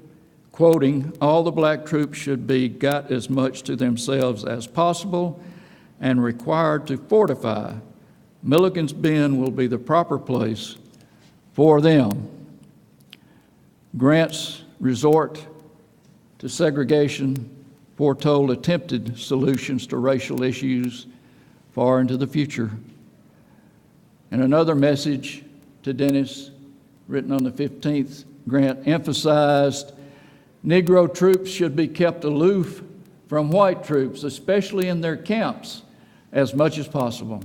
quoting, all the black troops should be got as much to themselves as possible and required to fortify. Milliken's Bend will be the proper place for them. Grant's resort to segregation foretold attempted solutions to racial issues far into the future. In another message to Dennis, written on the 15th, Grant emphasized Negro troops should be kept aloof from white troops, especially in their camps, as much as possible.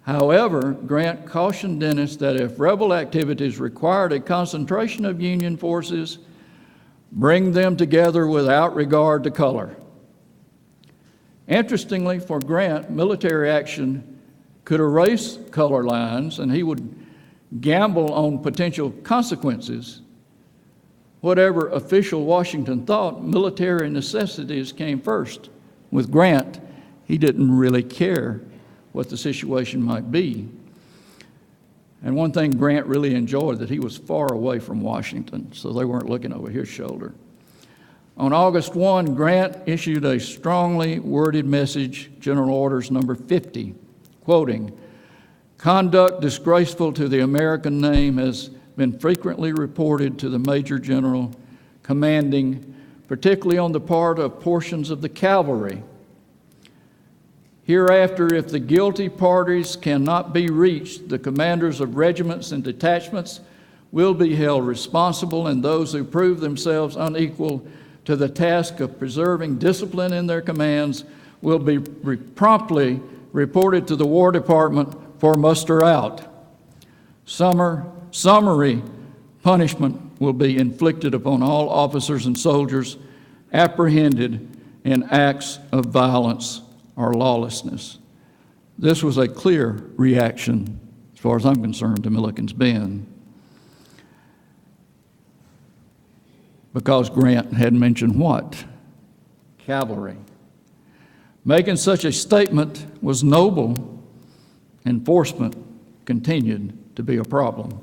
However, Grant cautioned Dennis that if rebel activities required a concentration of Union forces, bring them together without regard to color. Interestingly, for Grant, military action could erase color lines, and he would gamble on potential consequences. Whatever official Washington thought, military necessities came first. With Grant, he didn't really care what the situation might be. And one thing Grant really enjoyed, that he was far away from Washington, so they weren't looking over his shoulder. On August 1, Grant issued a strongly worded message, General Orders number 50, quoting, "Conduct disgraceful to the American name has been frequently reported to the Major General commanding, particularly on the part of portions of the cavalry. Hereafter, if the guilty parties cannot be reached, the commanders of regiments and detachments will be held responsible, and those who prove themselves unequal to the task of preserving discipline in their commands will be promptly reported to the War Department for muster out. Summary punishment will be inflicted upon all officers and soldiers apprehended in acts of violence or lawlessness." This was a clear reaction, as far as I'm concerned, to Milliken's Bend, because Grant had mentioned what? Cavalry. Making such a statement was noble. Enforcement continued to be a problem.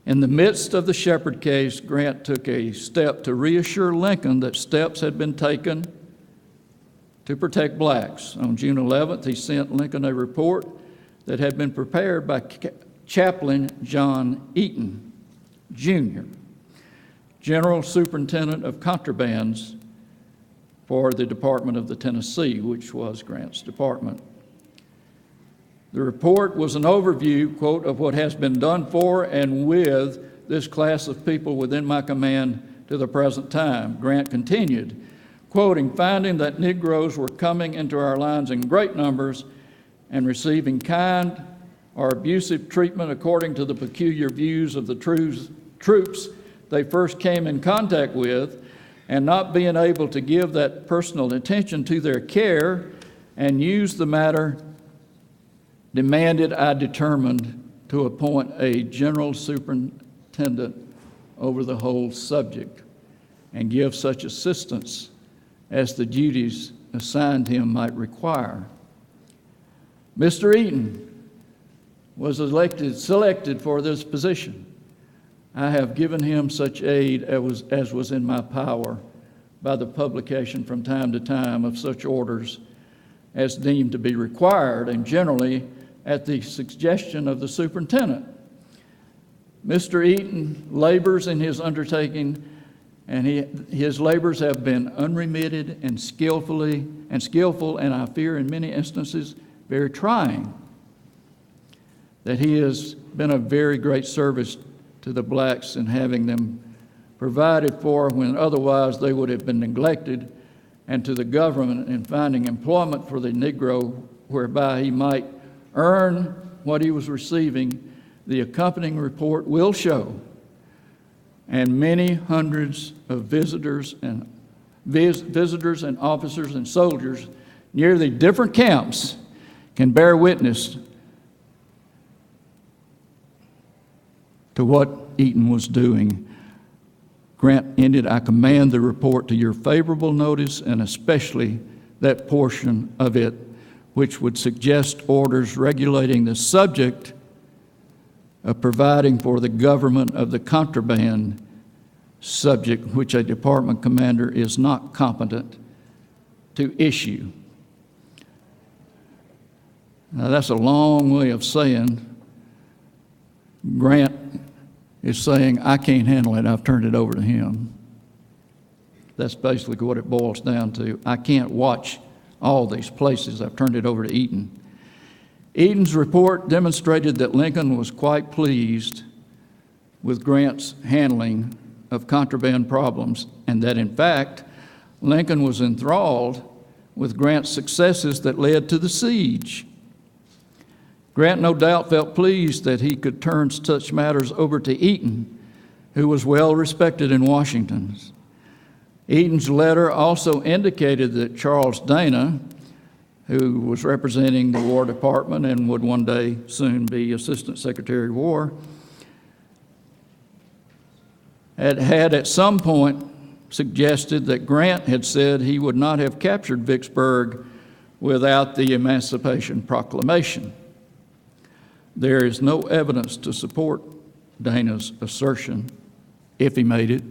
In the midst of the Shepherd case, Grant took a step to reassure Lincoln that steps had been taken to protect blacks. On June 11th, he sent Lincoln a report that had been prepared by Chaplain John Eaton, Jr., General Superintendent of Contrabands for the Department of the Tennessee, which was Grant's department. The report was an overview, quote, of what has been done for and with this class of people within my command to the present time. Grant continued, quoting, "Finding that Negroes were coming into our lines in great numbers and receiving kind or abusive treatment according to the peculiar views of the troops they first came in contact with, and not being able to give that personal attention to their care and use the matter, I determined to appoint a general superintendent over the whole subject and give such assistance as the duties assigned him might require." Mr. Eaton was selected for this position. I have given him such aid as was in my power by the publication from time to time of such orders as deemed to be required, and generally at the suggestion of the superintendent. Mr. Eaton labors in his undertaking, and his labors have been unremitted and skillful, and I fear in many instances very trying. That he has been a very great service to the blacks in having them provided for when otherwise they would have been neglected, and to the government in finding employment for the Negro whereby he might earn what he was receiving, the accompanying report will show, and many hundreds of visitors and officers and soldiers near the different camps can bear witness to what Eaton was doing. Grant ended, "I commend the report to your favorable notice, and especially that portion of it which would suggest orders regulating the subject of providing for the government of the contraband subject, which a department commander is not competent to issue." Now, that's a long way of saying Grant is saying, "I can't handle it, I've turned it over to him." That's basically what it boils down to. I can't watch all these places, I've turned it over to Eaton. Eaton's report demonstrated that Lincoln was quite pleased with Grant's handling of contraband problems, and that in fact, Lincoln was enthralled with Grant's successes that led to the siege. Grant no doubt felt pleased that he could turn such matters over to Eaton, who was well respected in Washington. Eaton's letter also indicated that Charles Dana, who was representing the War Department and would one day soon be Assistant Secretary of War, had at some point suggested that Grant had said he would not have captured Vicksburg without the Emancipation Proclamation. There is no evidence to support Dana's assertion, if he made it.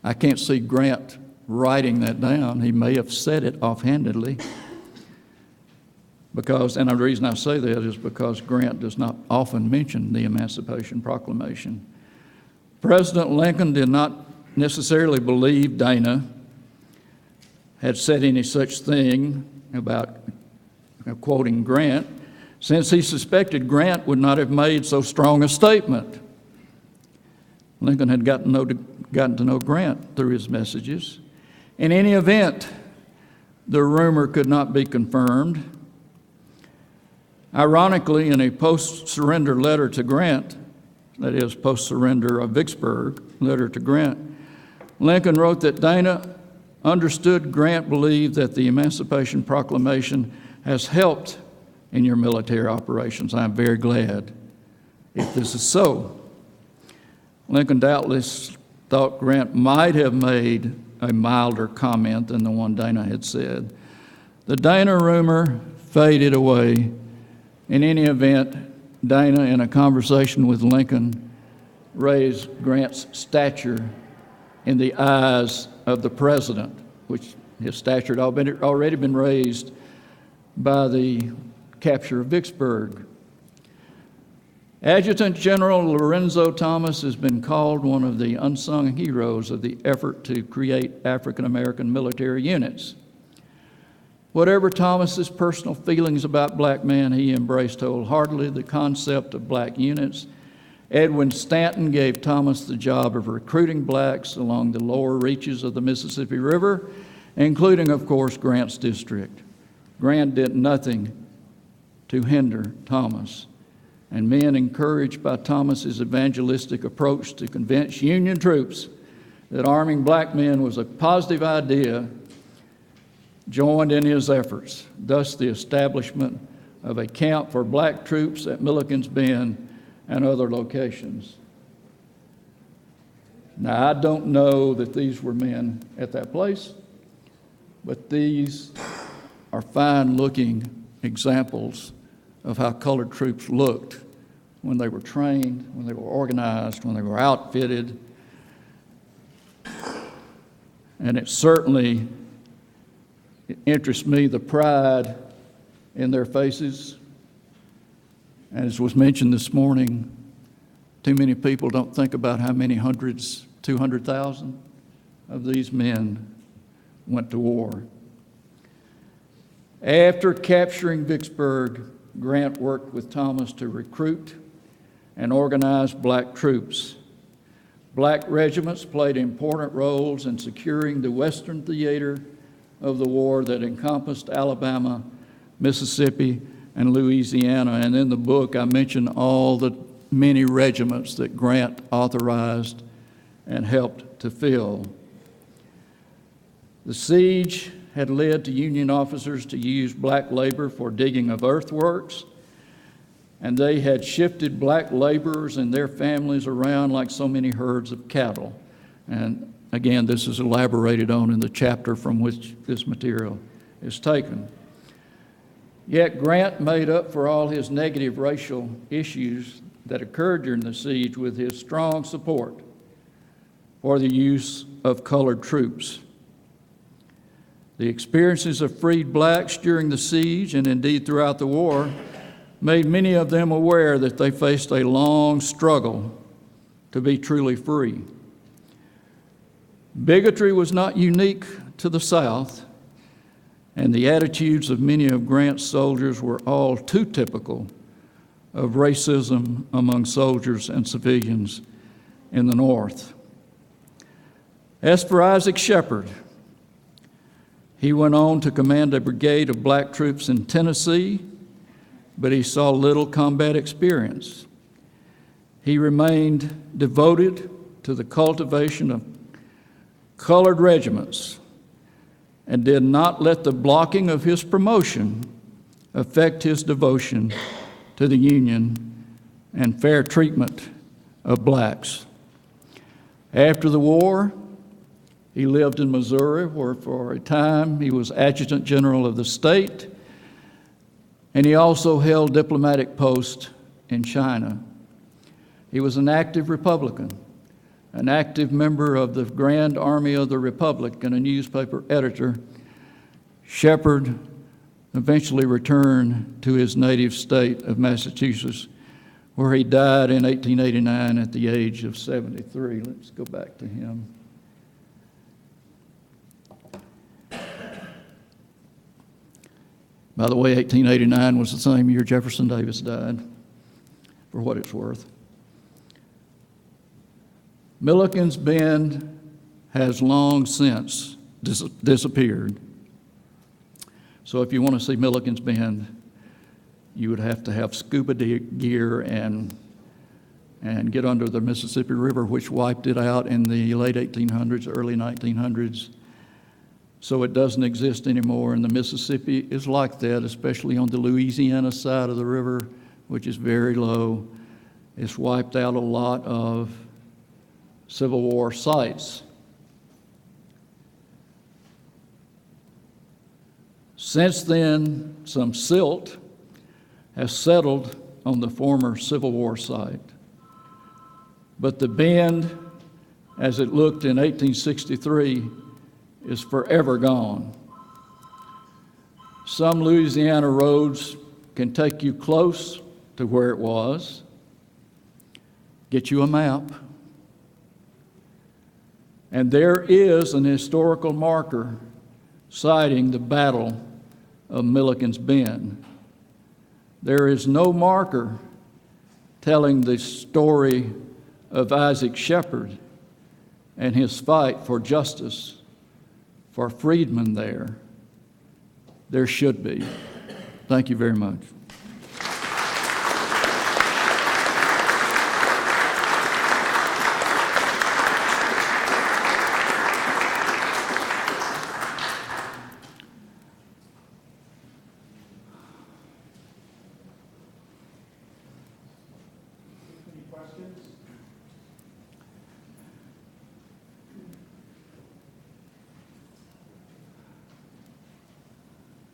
I can't see Grant writing that down. He may have said it offhandedly. And the reason I say that is because Grant does not often mention the Emancipation Proclamation. President Lincoln did not necessarily believe Dana had said any such thing about quoting Grant, since he suspected Grant would not have made so strong a statement. Lincoln had gotten to know Grant through his messages. In any event, the rumor could not be confirmed. Ironically, in a post-surrender letter to Grant, that is, post-surrender of Vicksburg letter to Grant, Lincoln wrote that Dana understood Grant believed that the Emancipation Proclamation has helped in your military operations. I'm very glad if this is so. Lincoln doubtless thought Grant might have made a milder comment than the one Dana had said. The Dana rumor faded away. In any event, Dana, in a conversation with Lincoln, raised Grant's stature in the eyes of the president, which his stature had already been raised by the capture of Vicksburg. Adjutant General Lorenzo Thomas has been called one of the unsung heroes of the effort to create African-American military units. Whatever Thomas's personal feelings about black men, he embraced wholeheartedly the concept of black units. Edwin Stanton gave Thomas the job of recruiting blacks along the lower reaches of the Mississippi River, including, of course, Grant's district. Grant did nothing to hinder Thomas, and men encouraged by Thomas's evangelistic approach to convince Union troops that arming black men was a positive idea joined in his efforts, thus the establishment of a camp for black troops at Milliken's Bend and other locations. Now, I don't know that these were men at that place, but these are fine-looking examples of how colored troops looked when they were trained, when they were organized, when they were outfitted. And it certainly interests me, the pride in their faces. As was mentioned this morning, too many people don't think about how many hundreds, 200,000 of these men went to war. After capturing Vicksburg, Grant worked with Thomas to recruit and organize black troops. Black regiments played important roles in securing the western theater of the war that encompassed Alabama, Mississippi, and Louisiana. And in the book, I mention all the many regiments that Grant authorized and helped to fill. The siege had led to Union officers to use black labor for digging of earthworks, and they had shifted black laborers and their families around like so many herds of cattle. And again, this is elaborated on in the chapter from which this material is taken. Yet Grant made up for all his negative racial issues that occurred during the siege with his strong support for the use of colored troops. The experiences of freed blacks during the siege, and indeed throughout the war, made many of them aware that they faced a long struggle to be truly free. Bigotry was not unique to the South, and the attitudes of many of Grant's soldiers were all too typical of racism among soldiers and civilians in the North. As for Isaac Shepard, he went on to command a brigade of black troops in Tennessee, but he saw little combat experience. He remained devoted to the cultivation of colored regiments and did not let the blocking of his promotion affect his devotion to the Union and fair treatment of blacks. After the war, he lived in Missouri, where for a time he was Adjutant General of the state, and he also held diplomatic posts in China. He was an active Republican, an active member of the Grand Army of the Republic, and a newspaper editor. Shepard eventually returned to his native state of Massachusetts, where he died in 1889 at the age of 73. Let's go back to him. By the way, 1889 was the same year Jefferson Davis died, for what it's worth. Milliken's Bend has long since disappeared. So if you want to see Milliken's Bend, you would have to have scuba gear and get under the Mississippi River, which wiped it out in the late 1800s, early 1900s. So it doesn't exist anymore, and the Mississippi is like that, especially on the Louisiana side of the river, which is very low. It's wiped out a lot of Civil War sites. Since then, some silt has settled on the former Civil War site. But the bend, as it looked in 1863, is forever gone. Some Louisiana roads can take you close to where it was, get you a map, and there is an historical marker citing the Battle of Milliken's Bend. There is no marker telling the story of Isaac Shepard and his fight for justice for freedmen there. There should be. Thank you very much.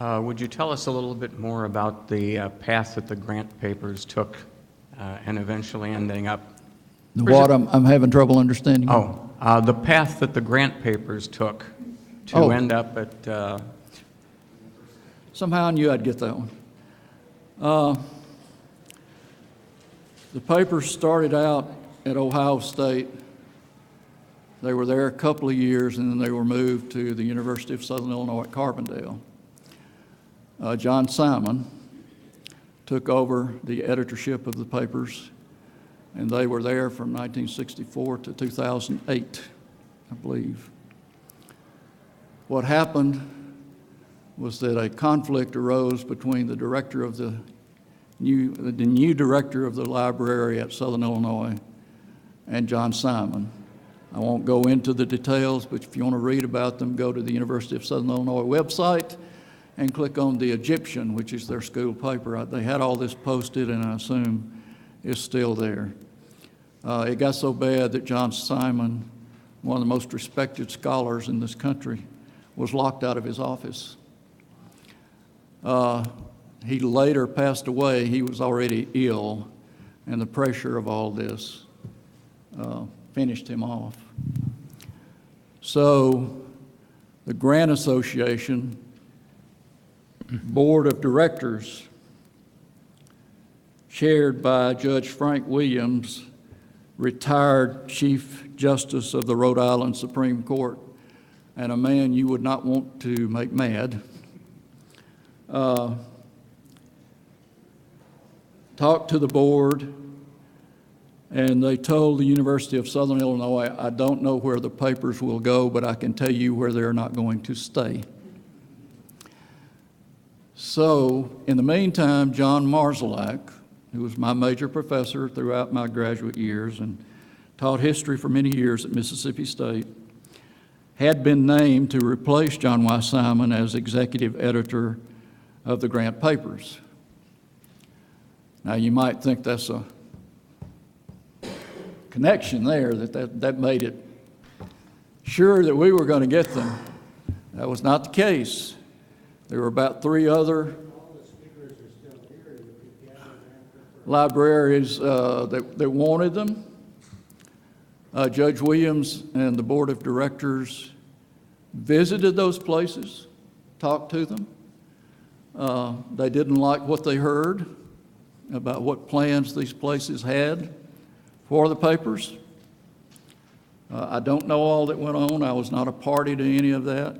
Would you tell us a little bit more about the path that the Grant papers took and eventually ending up?
What I'm having trouble understanding.
The path that the Grant papers took to end up at...
Somehow I knew I'd get that one. The papers started out at Ohio State. They were there a couple of years, and then they were moved to the University of Southern Illinois at Carbondale. John Simon took over the editorship of the papers, and they were there from 1964 to 2008, I believe. What happened was that a conflict arose between the director of the new director of the library at Southern Illinois and John Simon. I won't go into the details, but if you want to read about them, go to the University of Southern Illinois website and click on the Egyptian, which is their school paper. They had all this posted, and I assume it's still there. It got so bad that John Simon, one of the most respected scholars in this country, was locked out of his office. He later passed away. He was already ill, and the pressure of all this finished him off. So the Grant Association Board of Directors, chaired by Judge Frank Williams, retired Chief Justice of the Rhode Island Supreme Court, and a man you would not want to make mad, talked to the board, and they told the University of Southern Illinois, I don't know where the papers will go, but I can tell you where they're not going to stay. So, in the meantime, John Marszalek, who was my major professor throughout my graduate years and taught history for many years at Mississippi State, had been named to replace John Y. Simon as executive editor of the Grant Papers. Now, you might think that's a connection there, that made it sure that we were going to get them. That was not the case. There were about 3 other libraries that wanted them. Judge Williams and the board of directors visited those places, talked to them. They didn't like what they heard about what plans these places had for the papers. I don't know all that went on. I was not a party to any of that.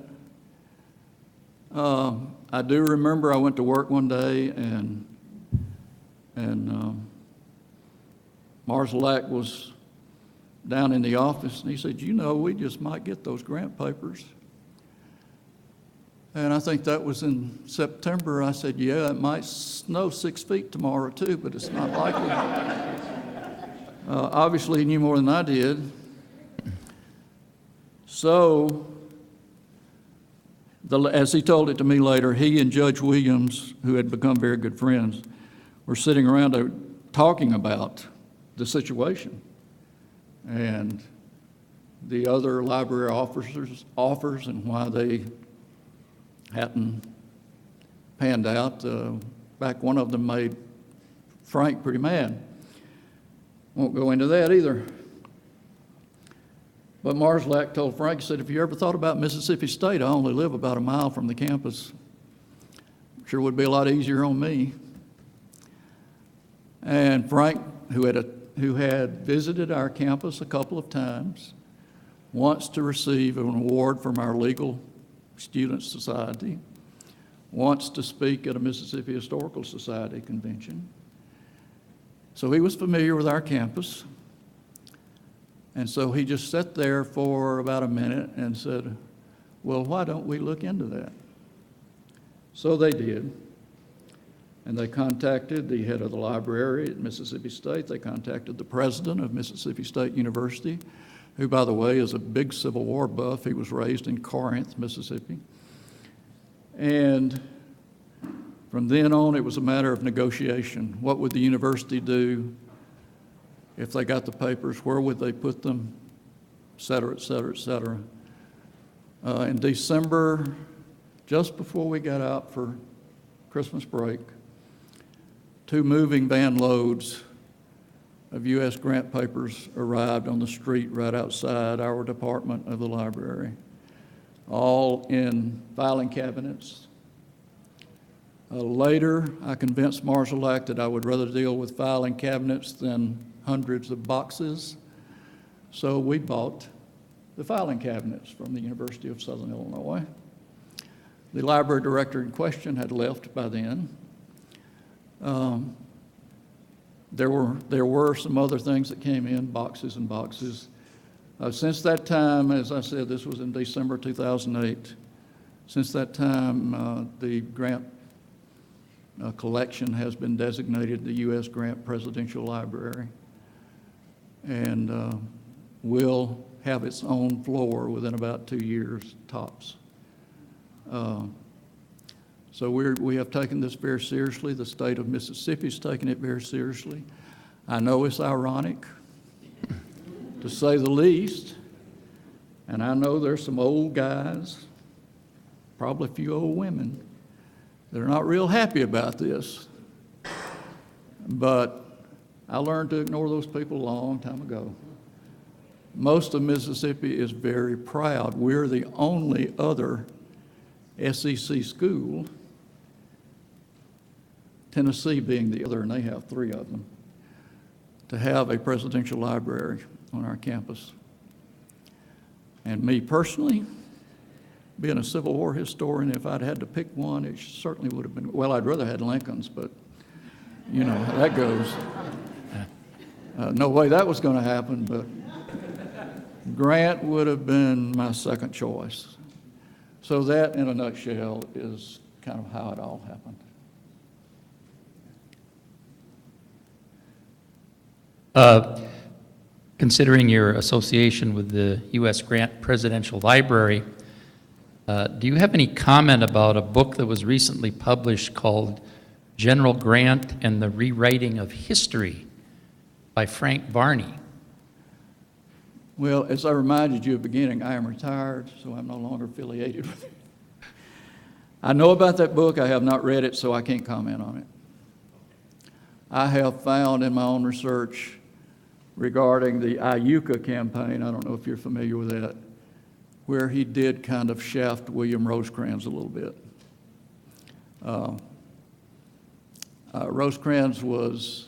I do remember I went to work one day and Marzalac was down in the office, and he said, "You know, we just might get those Grant papers." And I think that was in September. I said, "Yeah, it might snow 6 feet tomorrow too, but it's not likely." Obviously, he knew more than I did. So, as he told it to me later, he and Judge Williams, who had become very good friends, were sitting around talking about the situation and the other library offers and why they hadn't panned out. In fact, one of them made Frank pretty mad. Won't go into that either. But Marzalac told Frank, he said, "If you ever thought about Mississippi State, I only live about a mile from the campus. Sure would be a lot easier on me." And Frank, who had visited our campus a couple of times, wants to receive an award from our Legal Student Society, wants to speak at a Mississippi Historical Society convention. So he was familiar with our campus. And so he just sat there for about a minute and said, "Well, why don't we look into that?" So they did. And they contacted the head of the library at Mississippi State. They contacted the president of Mississippi State University, who, by the way, is a big Civil War buff. He was raised in Corinth, Mississippi. And from then on, it was a matter of negotiation. What would the university do if they got the papers? Where would they put them? Et cetera, et cetera, et cetera. In December, just before we got out for Christmas break, 2 moving van loads of U.S. Grant papers arrived on the street right outside our department of the library, all in filing cabinets. Later, I convinced Marzalac that I would rather deal with filing cabinets than hundreds of boxes, so we bought the filing cabinets from the University of Southern Illinois. The library director in question had left by then. There were some other things that came in, boxes and boxes. Since that time, as I said, this was in December 2008. Since that time, the Grant collection has been designated the U.S. Grant Presidential Library, and will have its own floor within about 2 years, tops. So we have taken this very seriously. The state of Mississippi's taken it very seriously. I know it's ironic, to say the least, and I know there's some old guys, probably a few old women, that are not real happy about this. But I learned to ignore those people a long time ago. Most of Mississippi is very proud. We're the only other SEC school, Tennessee being the other, and they have 3 of them, to have a presidential library on our campus. And me personally, being a Civil War historian, if I'd had to pick one, it certainly would have been, well, I'd rather had Lincoln's, but you know how that goes. No way that was going to happen, but Grant would have been my second choice. So that, in a nutshell, is kind of how it all happened.
considering your association with the U.S. Grant Presidential Library, do you have any comment about a book that was recently published called General Grant and the Rewriting of History by Frank Varney?
Well, as I reminded you at the beginning, I am retired, so I'm no longer affiliated with it. I know about that book. I have not read it, so I can't comment on it. I have found in my own research regarding the IUCA campaign, I don't know if you're familiar with that, where he did kind of shaft William Rosecrans a little bit. Rosecrans was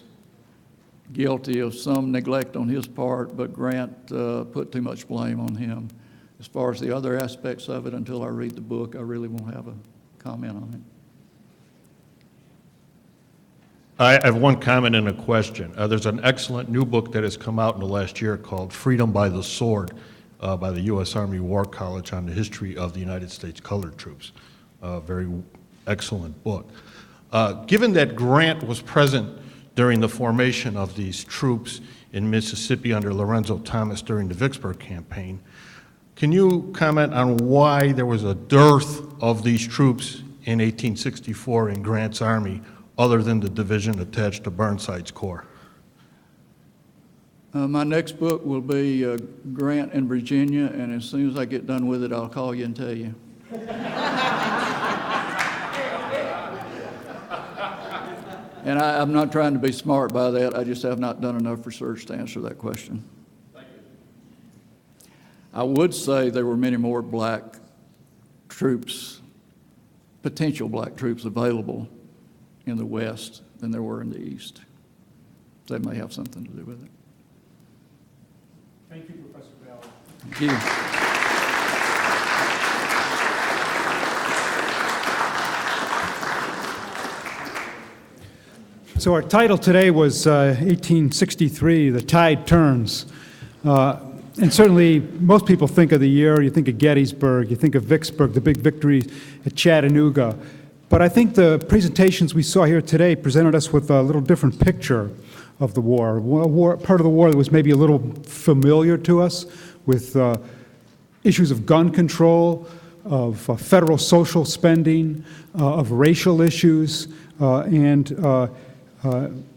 guilty of some neglect on his part, but Grant put too much blame on him. As far as the other aspects of it, until I read the book, I really won't have a comment on it.
I have one comment and a question. There's an excellent new book that has come out in the last year called Freedom by the Sword by the U.S. Army War College on the history of the United States colored troops. Very excellent book. Given that Grant was present during the formation of these troops in Mississippi under Lorenzo Thomas during the Vicksburg campaign, can you comment on why there was a dearth of these troops in 1864 in Grant's Army other than the division attached to Burnside's Corps?
My next book will be Grant in Virginia, and as soon as I get done with it, I'll call you and tell you. And I'm not trying to be smart by that. I just have not done enough research to answer that question. Thank you. I would say there were many more black troops, potential black troops available in the West than there were in the East. That may have something to do with it.
Thank you, Professor Ballard.
Thank you.
So our title today was 1863, The Tide Turns. And certainly most people think of the year, you think of Gettysburg, you think of Vicksburg, the big victory at Chattanooga. But I think the presentations we saw here today presented us with a little different picture of the war. Part of the war that was maybe a little familiar to us, with issues of gun control, of federal social spending, of racial issues, and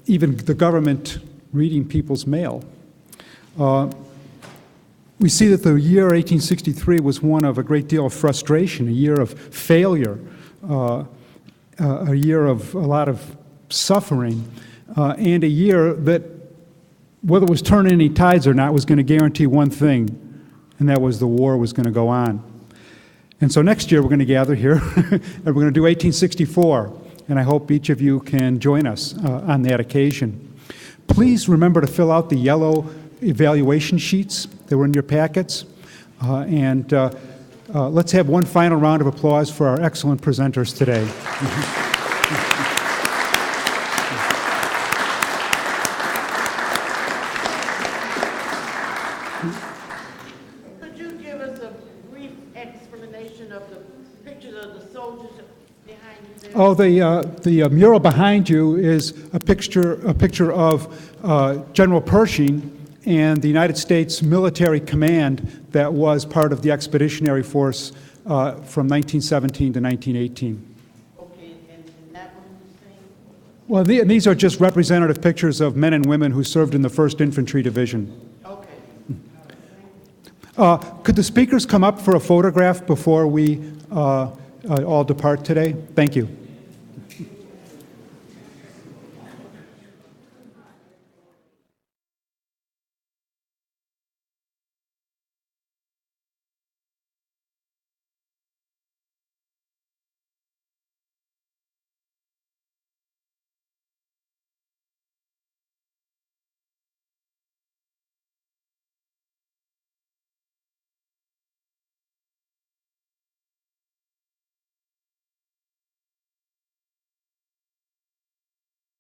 even the government reading people's mail. We see that the year 1863 was one of a great deal of frustration, a year of failure, a year of a lot of suffering, and a year that, whether it was turning any tides or not, was going to guarantee one thing, and that was the war was going to go on. And so next year we're going to gather here, and we're going to do 1864. And I hope each of you can join us on that occasion. Please remember to fill out the yellow evaluation sheets that were in your packets. And let's have one final round of applause for our excellent presenters today.
Could you give us a brief explanation of the pictures of the soldiers behind you there?
Oh, the mural behind you is a picture of General Pershing and the United States military command that was part of the Expeditionary Force from 1917 to 1918.
Okay, and that one you saying?
Well, these are just representative pictures of men and women who served in the 1st Infantry Division.
Okay.
Could the speakers come up for a photograph before we all depart today? Thank you.